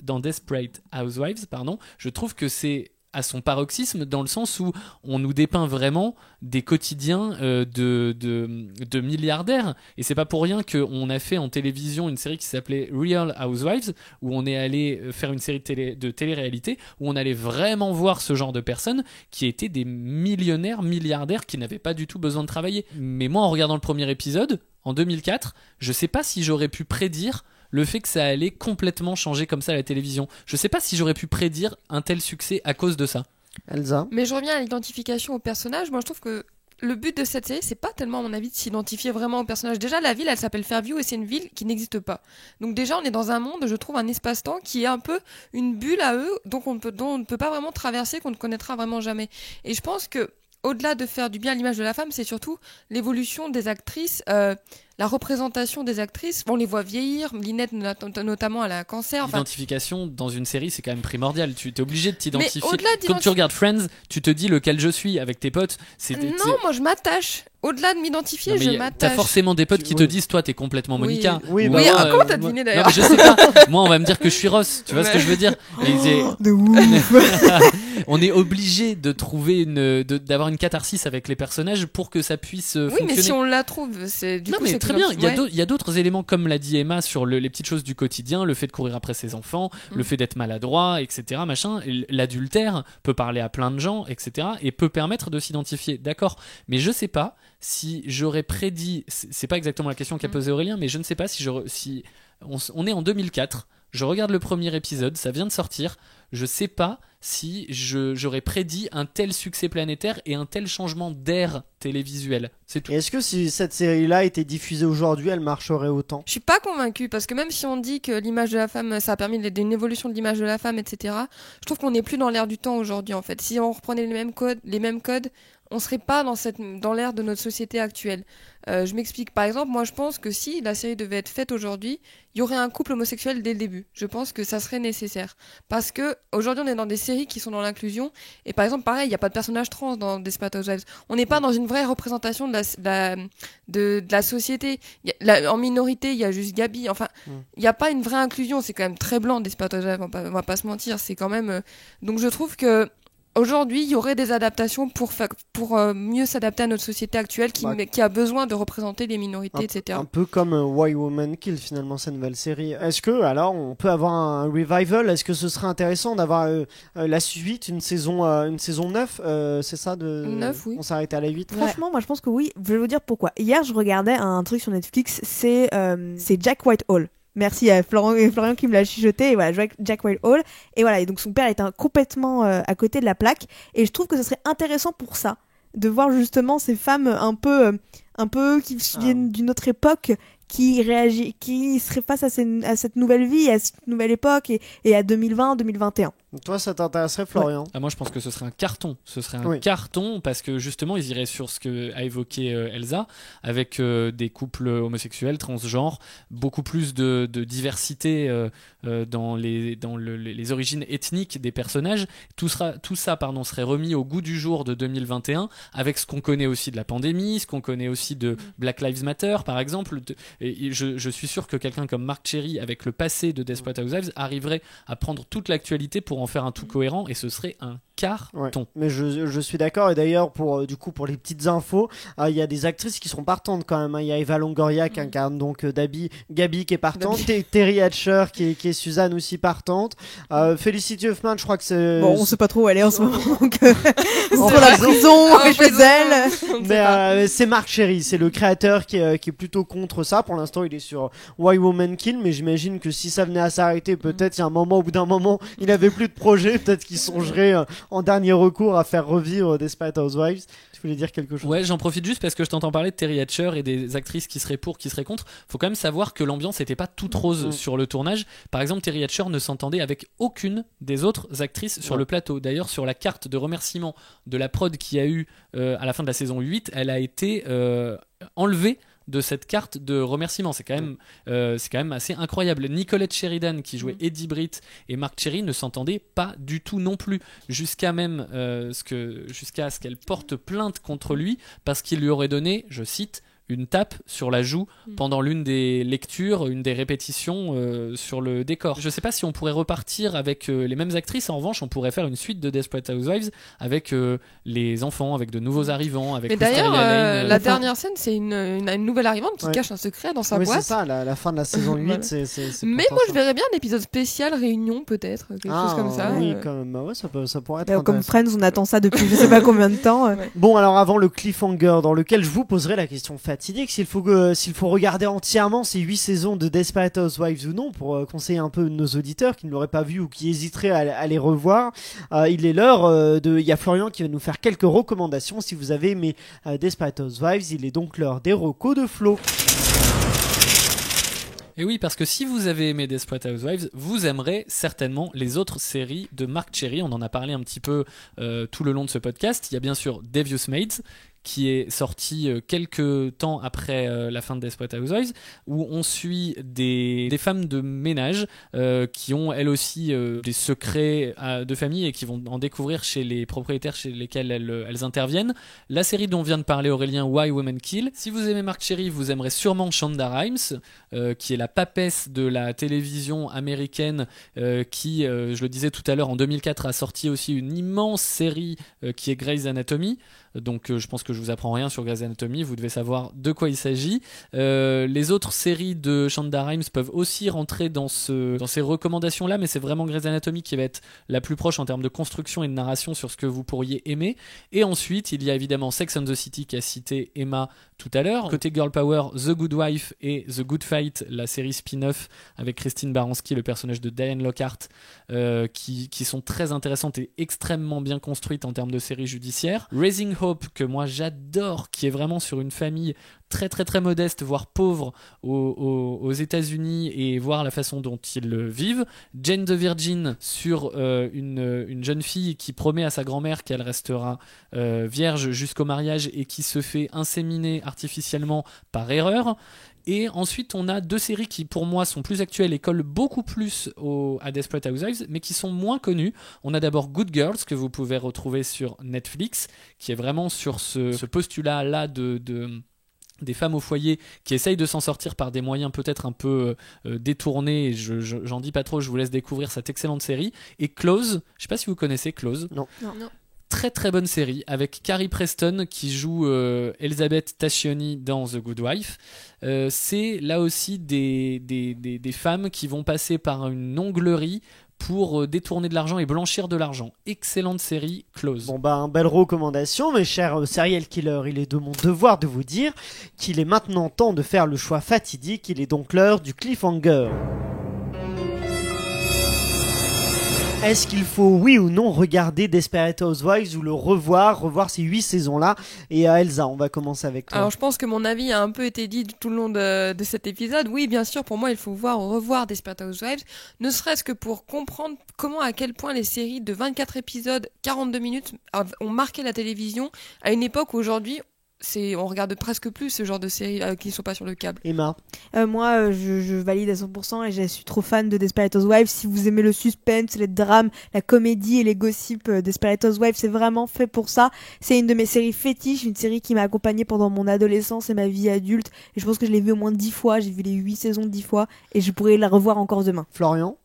je trouve que c'est à son paroxysme dans le sens où on nous dépeint vraiment des quotidiens de milliardaires, et c'est pas pour rien qu'on a fait en télévision une série qui s'appelait Real Housewives, où on est allé faire une série de télé-réalité où on allait vraiment voir ce genre de personnes qui étaient des millionnaires, milliardaires qui n'avaient pas du tout besoin de travailler. Mais moi, en regardant le premier épisode en 2004, je sais pas si j'aurais pu prédire le fait que ça allait complètement changer comme ça à la télévision. Je sais pas si j'aurais pu prédire un tel succès à cause de ça. Elsa ? Mais je reviens à l'identification au personnage. Moi, je trouve que le but de cette série, c'est pas tellement, à mon avis, de s'identifier vraiment au personnage. Déjà, la ville, elle s'appelle Fairview et c'est une ville qui n'existe pas. Donc déjà, on est dans un monde, je trouve, un espace-temps qui est un peu une bulle à eux, dont on ne peut pas vraiment traverser, qu'on ne connaîtra vraiment jamais. Et je pense que au-delà de faire du bien à l'image de la femme, c'est surtout l'évolution des actrices, la représentation des actrices. On les voit vieillir, Lynette notamment, elle a un cancer. L'identification dans une série, c'est quand même primordial. Tu es obligé de t'identifier. Mais quand tu regardes Friends, tu te dis lequel je suis avec tes potes. Non, moi je m'attache. Au-delà de m'identifier, je m'attache. T'as forcément des potes qui te disent, toi, t'es complètement Monica. Oui, comment t'as deviné d'ailleurs ? Non, je sais pas. Moi, on va me dire que je suis Ross. Tu vois ce que je veux dire ? De ouf. On est obligé de trouver d'avoir une catharsis avec les personnages pour que ça puisse fonctionner. Oui, mais si on la trouve, c'est du coup. Non, mais très bien. Il y a d'autres éléments, comme l'a dit Emma, sur les petites choses du quotidien, le fait de courir après ses enfants, le fait d'être maladroit, etc. Machin. L'adultère peut parler à plein de gens, etc. et peut permettre de s'identifier. D'accord. Mais je sais pas si j'aurais prédit. C'est pas exactement la question qu'a posée Aurélien, mais je ne sais pas si on est en 2004. Je regarde le premier épisode, ça vient de sortir. Je sais pas si j'aurais prédit un tel succès planétaire et un tel changement d'ère télévisuelle. C'est tout. Et est-ce que si cette série-là était diffusée aujourd'hui, elle marcherait autant ? Je suis pas convaincue, parce que même si on dit que l'image de la femme, ça a permis une évolution de l'image de la femme, etc., je trouve qu'on n'est plus dans l'ère du temps aujourd'hui, en fait. Si on reprenait les mêmes codes, on serait pas dans l'ère de notre société actuelle. Je m'explique. Par exemple, moi je pense que si la série devait être faite aujourd'hui, il y aurait un couple homosexuel dès le début. Je pense que ça serait nécessaire. Parce que aujourd'hui on est dans des séries qui sont dans l'inclusion. Et par exemple, pareil, il n'y a pas de personnage trans dans Desperate Housewives. On n'est pas dans une vraie représentation de la société. En minorité, il y a juste Gabi. Enfin, il n'y a pas une vraie inclusion. C'est quand même très blanc, Desperate Housewives, on va pas se mentir. C'est quand même... Donc je trouve que aujourd'hui, il y aurait des adaptations pour mieux s'adapter à notre société actuelle qui a besoin de représenter les minorités, etc. Un peu comme Why Women Kill, finalement, cette nouvelle série. Est-ce que, alors, on peut avoir un revival ? Est-ce que ce serait intéressant d'avoir la suite, une saison 9 c'est ça 9, oui. On s'arrêtait à la 8 ? Franchement, moi je pense que oui. Je vais vous dire pourquoi. Hier, je regardais un truc sur Netflix, c'est Jack Whitehall. Merci à Florian qui me l'a chuchoté. Et voilà, Jack Whitehall. Et voilà, et donc son père est complètement à côté de la plaque. Et je trouve que ce serait intéressant pour ça, de voir justement ces femmes un peu qui viennent d'une autre époque, qui seraient face à cette nouvelle vie, à cette nouvelle époque et à 2020, 2021. Toi, ça t'intéresserait, Florian? Moi, je pense que ce serait un carton. Ce serait un Oui. carton parce que justement, ils iraient sur ce qu'a évoqué Elsa, avec des couples homosexuels, transgenres, beaucoup plus de diversité dans les origines ethniques des personnages. Tout ça, serait remis au goût du jour de 2021, avec ce qu'on connaît aussi de la pandémie, ce qu'on connaît aussi de Black Lives Matter, par exemple. Et je suis sûr que quelqu'un comme Marc Cherry, avec le passé de Desperate Housewives, arriverait à prendre toute l'actualité pour en faire un tout cohérent, et ce serait un carton. Ouais, mais je suis d'accord, et d'ailleurs pour les petites infos, il y a des actrices qui sont partantes quand même, hein. Il y a Eva Longoria qui incarne donc Gabi qui est partante, Terry Hatcher qui est Suzanne aussi partante, Felicity Huffman, je crois que c'est... Bon, on sait pas trop où elle est en ce moment, donc En sur la prison, chez elle. Mais c'est Marc Cherry, c'est le créateur qui est plutôt contre ça. Pour l'instant, il est sur Why Women Kill, mais j'imagine que si ça venait à s'arrêter, peut-être il y a un moment, au bout d'un moment, il avait plus de projet, peut-être qu'il songerait en dernier recours à faire revivre Desperate Housewives. Tu voulais dire quelque chose? Ouais, j'en profite juste parce que je t'entends parler de Terry Hatcher et des actrices qui seraient pour, qui seraient contre. Faut quand même savoir que l'ambiance n'était pas toute rose sur le tournage. Par exemple, Terry Hatcher ne s'entendait avec aucune des autres actrices sur le plateau. D'ailleurs, sur la carte de remerciement de la prod qu'il y a eu à la fin de la saison 8, elle a été enlevée de cette carte de remerciement. C'est quand même assez incroyable. Nicolette Sheridan, qui jouait Eddie Britt, et Marc Cherry ne s'entendaient pas du tout non plus, jusqu'à ce qu'elle porte plainte contre lui parce qu'il lui aurait donné, je cite, une tape sur la joue pendant l'une des lectures, une des répétitions sur le décor. Je sais pas si on pourrait repartir avec les mêmes actrices. En revanche, on pourrait faire une suite de Desperate Housewives avec les enfants, avec de nouveaux arrivants, avec... Mais d'ailleurs, la dernière scène, c'est une nouvelle arrivante qui cache un secret dans sa boîte. Oui, c'est ça, la fin de la saison 8, c'est mais moi, je verrais bien un épisode spécial réunion, peut-être, quelque chose comme ça. Oui, quand même. Ouais, ça pourrait être comme Friends, on attend ça depuis je sais pas combien de temps. Bon, alors avant le cliffhanger dans lequel je vous poserai la question fatidique, s'il faut regarder entièrement ces 8 saisons de Desperate Housewives ou non, pour conseiller un peu nos auditeurs qui ne l'auraient pas vu ou qui hésiteraient à les revoir, il est l'heure il y a Florian qui va nous faire quelques recommandations. Si vous avez aimé Desperate Housewives, il est donc l'heure des recos de Flo. Et oui, parce que si vous avez aimé Desperate Housewives, vous aimerez certainement les autres séries de Marc Cherry. On en a parlé un petit peu tout le long de ce podcast. Il y a bien sûr Devious Maids, qui est sorti quelques temps après la fin de Desperate Housewives, où on suit des femmes de ménage qui ont elles aussi des secrets de famille et qui vont en découvrir chez les propriétaires chez lesquels elles interviennent. La série dont vient de parler Aurélien, Why Women Kill. Si vous aimez Marc Cherry, vous aimerez sûrement Shonda Rhimes, qui est la papesse de la télévision américaine, qui, je le disais tout à l'heure, en 2004 a sorti aussi une immense série qui est Grey's Anatomy. Donc je pense que je vous apprends rien sur Grey's Anatomy, vous devez savoir de quoi il s'agit. Les autres séries de Shonda Rhimes peuvent aussi rentrer dans ces recommandations là, mais c'est vraiment Grey's Anatomy qui va être la plus proche en termes de construction et de narration sur ce que vous pourriez aimer. Et ensuite il y a évidemment Sex and the City qu'a cité Emma tout à l'heure. Côté Girl Power, The Good Wife et The Good Fight, la série spin-off avec Christine Baranski, le personnage de Diane Lockhart, qui sont très intéressantes et extrêmement bien construites en termes de série judiciaire. Raising Hope, que moi j'adore, qui est vraiment sur une famille très très très modeste, voire pauvre aux États-Unis, et voir la façon dont ils vivent. Jane the Virgin, sur une jeune fille qui promet à sa grand-mère qu'elle restera vierge jusqu'au mariage et qui se fait inséminer artificiellement par erreur. Et ensuite, on a 2 séries qui, pour moi, sont plus actuelles et collent beaucoup plus à Desperate Housewives, mais qui sont moins connues. On a d'abord Good Girls, que vous pouvez retrouver sur Netflix, qui est vraiment sur ce postulat-là des femmes au foyer qui essayent de s'en sortir par des moyens peut-être un peu détournés. Et j'en dis pas trop, je vous laisse découvrir cette excellente série. Et Close, je sais pas si vous connaissez Close. Non. Très très bonne série avec Carrie Preston qui joue Elizabeth Tascioni dans The Good Wife. C'est là aussi des femmes qui vont passer par une onglerie pour détourner de l'argent et blanchir de l'argent. Excellente série, Close. Bon belle recommandation, mes chers serial killers. Il est de mon devoir de vous dire qu'il est maintenant temps de faire le choix fatidique. Il est donc l'heure du cliffhanger. Est-ce qu'il faut, oui ou non, regarder Desperate Housewives ou le revoir ces 8 saisons-là? Et Elsa, on va commencer avec toi. Alors je pense que mon avis a un peu été dit tout le long de cet épisode. Oui, bien sûr, pour moi, il faut revoir Desperate Housewives, ne serait-ce que pour comprendre à quel point les séries de 24 épisodes, 42 minutes ont marqué la télévision à une époque où aujourd'hui, on regarde presque plus ce genre de séries qui ne sont pas sur le câble. Emma? Moi, je valide à 100% et je suis trop fan de Desperate Housewives. Si vous aimez le suspense, les drames, la comédie et les gossips, Desperate Housewives, c'est vraiment fait pour ça. C'est une de mes séries fétiches, une série qui m'a accompagnée pendant mon adolescence et ma vie adulte. Et je pense que je l'ai vue au moins 10 fois. J'ai vu les 8 saisons 10 fois et je pourrais la revoir encore demain. Florian?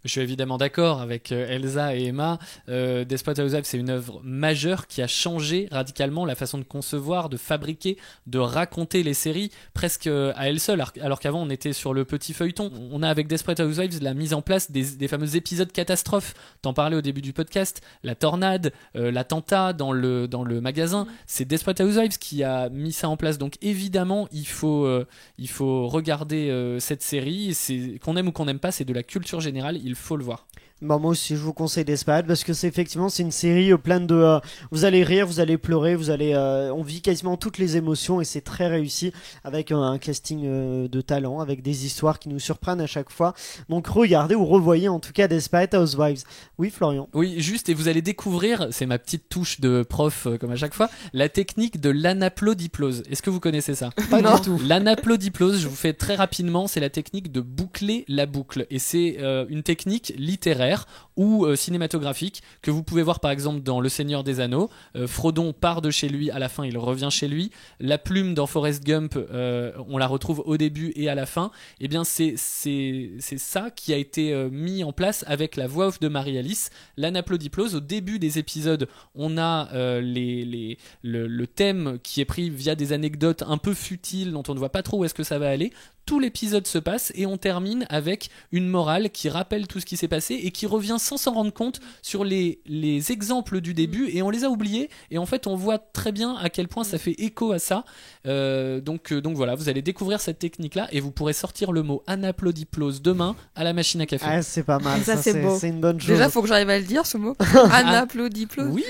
Je suis évidemment d'accord avec Elsa et Emma. Desperate Housewives, c'est une œuvre majeure qui a changé radicalement la façon de concevoir, de fabriquer, de raconter les séries presque à elle seule. Alors qu'avant, on était sur le petit feuilleton. On a avec Desperate Housewives la mise en place des fameux épisodes catastrophes. T'en parlais au début du podcast. La tornade, l'attentat dans le magasin. C'est Desperate Housewives qui a mis ça en place. Donc évidemment, il faut regarder cette série. Qu'on aime ou qu'on n'aime pas, c'est de la culture générale. Il faut le voir. Bah moi aussi je vous conseille Desperate parce que c'est une série pleine de vous allez rire, vous allez pleurer, on vit quasiment toutes les émotions et c'est très réussi avec un casting de talent, avec des histoires qui nous surprennent à chaque fois. Donc regardez ou revoyez en tout cas Desperate Housewives. Oui Florian? Oui, juste, et vous allez découvrir, c'est ma petite touche de prof comme à chaque fois, la technique de l'anaplodiplose. Est-ce que vous connaissez ça? Pas du tout. L'anaplodiplose, je vous fais très rapidement, c'est la technique de boucler la boucle et c'est une technique littéraire ou cinématographique que vous pouvez voir par exemple dans Le Seigneur des Anneaux. Frodon part de chez lui, à la fin il revient chez lui. La plume dans Forrest Gump, on la retrouve au début et à la fin. Et bien c'est ça qui a été mis en place avec la voix off de Marie-Alice, l'anaplodiplose. Au début des épisodes, on a le thème qui est pris via des anecdotes un peu futiles dont on ne voit pas trop où est-ce que ça va aller. Tout l'épisode se passe et on termine avec une morale qui rappelle tout ce qui s'est passé et qui revient sans s'en rendre compte sur les exemples du début et on les a oubliés et en fait on voit très bien à quel point ça fait écho à ça. Donc voilà, vous allez découvrir cette technique là et vous pourrez sortir le mot anaplodiplose demain à la machine à café. Ah, c'est pas mal, ça c'est beau. C'est une bonne chose. Déjà faut que j'arrive à le dire ce mot. Anaplodiplose. Oui.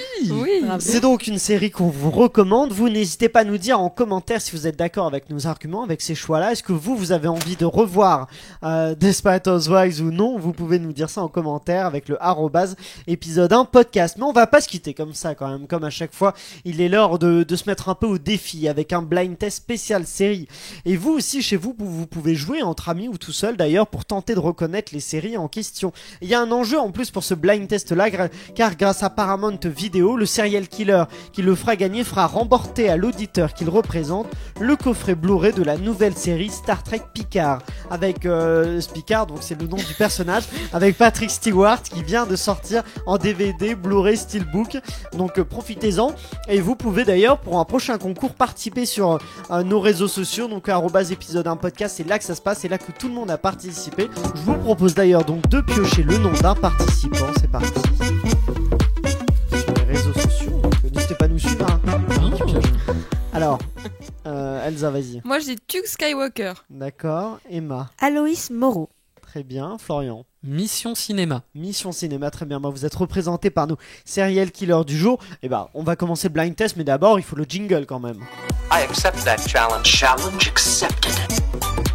C'est donc une série qu'on vous recommande. Vous n'hésitez pas à nous dire en commentaire si vous êtes d'accord avec nos arguments, avec ces choix là. Est-ce que vous avez envie de revoir Desperate Housewives ou non? Vous pouvez nous dire ça en commentaire avec le @épisode 1 podcast. Mais on va pas se quitter comme ça quand même, comme à chaque fois. Il est l'heure de se mettre un peu au défi avec un blind test spécial série. Et vous aussi chez vous, vous pouvez jouer entre amis ou tout seul d'ailleurs pour tenter de reconnaître les séries en question. Il y a un enjeu en plus pour ce blind test là car grâce à Paramount Video, le serial killer qui le fera gagner fera remporter à l'auditeur qu'il représente le coffret Blu-ray de la nouvelle série Star Trek Picard avec Picard, donc c'est le nom du personnage, avec Patrick Stewart qui vient de sortir en DVD, Blu-ray, Steelbook. Donc profitez-en et vous pouvez d'ailleurs pour un prochain concours participer sur nos réseaux sociaux, donc @épisode 1 podcast, c'est là que ça se passe, c'est là que tout le monde a participé. Je vous propose d'ailleurs donc de piocher le nom d'un participant, c'est parti. Sur les réseaux sociaux, donc n'hésitez pas à nous suivre. Alors, Elsa, vas-y. Moi, j'ai Tug Skywalker. D'accord. Emma. Aloïs Moreau. Très bien. Florian. Mission Cinéma. Mission Cinéma, très bien. Bah, vous êtes représenté par nos serial killers du jour. Et bah, on va commencer le blind test, mais d'abord, il faut le jingle quand même. I accept that challenge. Challenge accepted.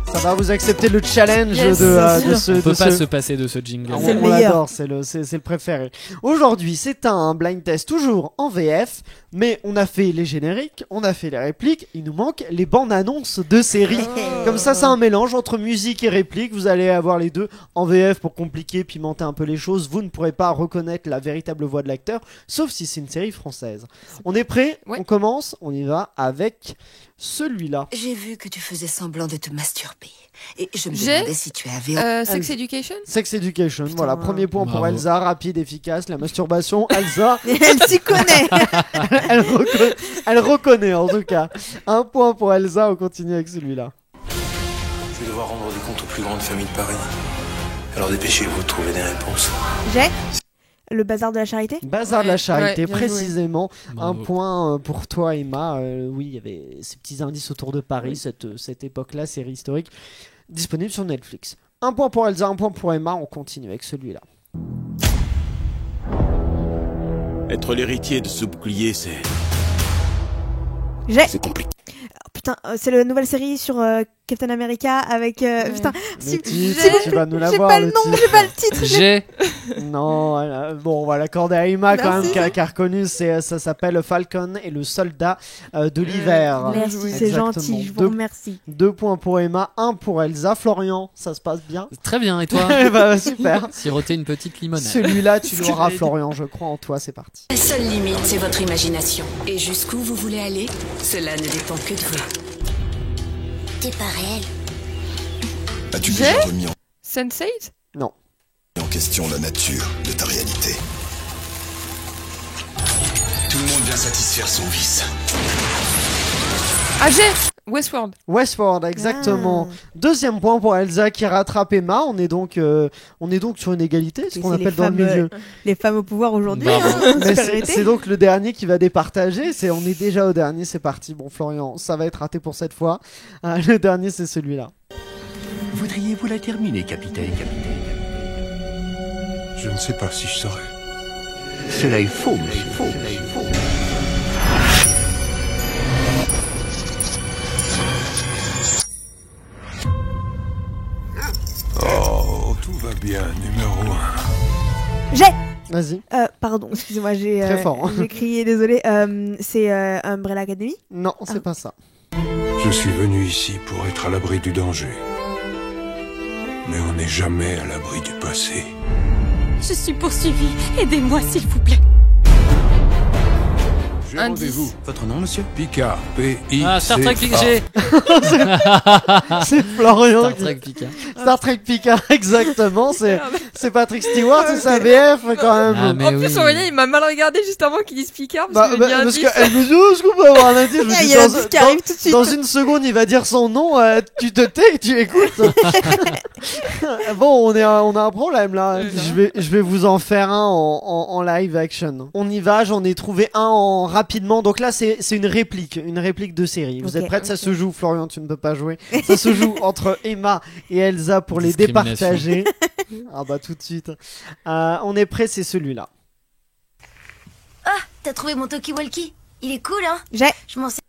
Ça va, vous accepter le challenge Yes, de ce... On peut pas se passer de ce jingle. C'est le On meilleur. l'adore, c'est le préféré. Aujourd'hui, c'est un blind test toujours en VF, mais on a fait les génériques, on a fait les répliques, il nous manque les bandes annonces de séries. Comme ça, c'est un mélange entre musique et réplique. Vous allez avoir les deux en VF pour compliquer, pimenter un peu les choses. Vous ne pourrez pas reconnaître la véritable voix de l'acteur, sauf si c'est une série française. On est prêt? Ouais. On commence. On y va avec celui-là. J'ai vu que tu faisais semblant de te masturber. Et je me J'ai, demandais si tu avais... Sex Education. Sex Education, voilà, premier point pour Bravo. Elsa, rapide, efficace, la masturbation, Elsa, Elle s'y connaît. elle reconnaît en tout cas. Un point pour Elsa, on continue avec celui-là. Je vais devoir rendre des comptes aux plus grandes familles de Paris. Alors dépêchez-vous de trouver des réponses. J'ai le bazar de la charité. Bazar de la charité, Ouais, bien joué. précisément. Bravo. Un point pour toi, Emma. Oui, il y avait ces petits indices autour de Paris, cette époque-là, série historique, disponible sur Netflix. Un point pour Elsa, un point pour Emma, on continue avec celui-là. Être l'héritier de ce bouclier, c'est compliqué. Putain, c'est la nouvelle série sur Captain America avec putain, tu vas nous l'avoir. J'ai pas le nom, j'ai pas le titre. J'ai. Non, bon, on va l'accorder à Emma quand Merci. même, qui a reconnu. Ça s'appelle Falcon et le soldat de l'hiver. Merci, c'est Exactement. gentil, je vous remercie. 2 points pour Emma, 1 pour Elsa. Florian, ça se passe bien? Très bien, et toi? Bah, super. Siroter une petite limonade. Celui-là, tu l'auras, Florian, je crois en toi, c'est parti. La seule limite, c'est votre imagination. Et jusqu'où vous voulez aller, cela ne dépend que de vous. T'es pas réel. As-tu déjà remis Sense8 Non. en question la nature de ta réalité? Tout le monde vient satisfaire son vice. Ah, j'ai Westworld. Westworld, exactement. Deuxième point pour Elsa qui rattrape Emma. On est donc sur une égalité, ce Et qu'on c'est appelle les dans le femmes, milieu. Les femmes au pouvoir aujourd'hui. Bravo. Mais Supériorité. c'est donc le dernier qui va départager. On est déjà au dernier, c'est parti. Bon, Florian, ça va être raté pour cette fois. Le dernier, c'est celui-là. Voudriez-vous la terminer, capitaine? Je ne sais pas si je saurais. Cela est faux, monsieur. Faux. Oh, tout va bien, numéro 1. J'ai Vas-y. pardon, excusez-moi, j'ai Très fort, hein. j'ai crié, désolé. C'est Umbrella Academy. Non, c'est pas ça. Je suis venu ici pour être à l'abri du danger. Mais on n'est jamais à l'abri du passé. Je suis poursuivie. Aidez-moi, s'il vous plaît. J'ai Indice. rendez-vous. Votre nom, monsieur? Picard, P-I-C-A. Ah, Star Trek G. C'est Florian. Star Trek Picard. Star Trek Picard, exactement. C'est Patrick Stewart, c'est sa VF quand même. Ah, mais En plus, oui. Aurélien, il m'a mal regardé juste avant qu'il dise Picard Bah, parce que je parce dis indice. qu'elle me dit, oh, est-ce qu'on peut avoir un indice? Je me Il dis, y a l'indice qui arrive tout de suite. dans une seconde, il va dire son nom, tu te tais et tu écoutes. Bon, on a un problème là. Je vais vous en faire un en live action. On y va, j'en ai trouvé un en rapidement. Donc là, c'est une réplique de série. Vous êtes prêtes? Ça se joue, Florian, tu ne peux pas jouer. Ça se joue entre Emma et Elsa pour les Discrimination. départager. Ah bah tout de suite. On est prêt, c'est celui-là. Ah, t'as trouvé mon talkie-walkie? Il est cool, hein? J'ai Je m'en sais.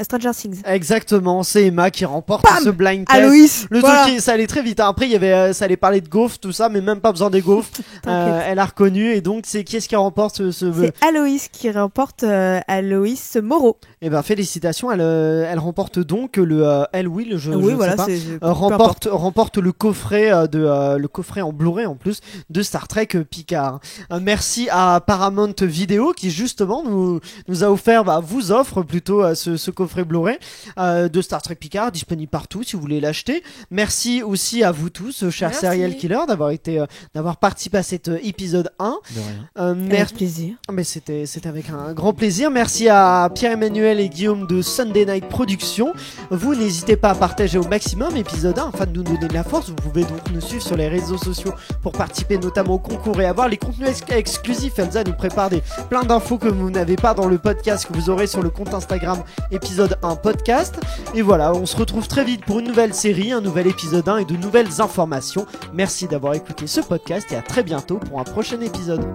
Stranger Things. Exactement, c'est Emma qui remporte Bam ce blind test. Aloïs. Le voilà. truc, ça allait très vite. Après, il y avait, ça allait parler de gaufres, tout ça, mais même pas besoin des gaufres. T'inquiète. Elle a reconnu, et donc c'est qui est-ce qui remporte ce C'est Aloïs qui remporte Aloïs Moreau. Eh ben félicitations, elle remporte donc le Elwill, je oui, ne voilà, sais pas. c'est Remporte le coffret le coffret en Blu-ray en plus de Star Trek Picard. Merci à Paramount Video qui justement nous a offert, vous offre plutôt ce coffret Blu-ray de Star Trek Picard, disponible partout si vous voulez l'acheter. Merci aussi à vous tous, chers Merci. serial killers, d'avoir participé à cet épisode 1. De rien. Merci. Plaisir. Mais c'était avec un grand plaisir. Merci à Pierre-Emmanuel et Guillaume de Sunday Night Productions. Vous n'hésitez pas à partager au maximum épisode 1 afin de nous donner de la force. Vous pouvez donc nous suivre sur les réseaux sociaux pour participer notamment au concours et avoir les contenus exclusifs. Elsa nous prépare plein d'infos que vous n'avez pas dans le podcast que vous aurez sur le compte Instagram épisode 1 podcast. Et voilà, on se retrouve très vite pour une nouvelle série, un nouvel épisode 1 et de nouvelles informations. Merci d'avoir écouté ce podcast et à très bientôt pour un prochain épisode.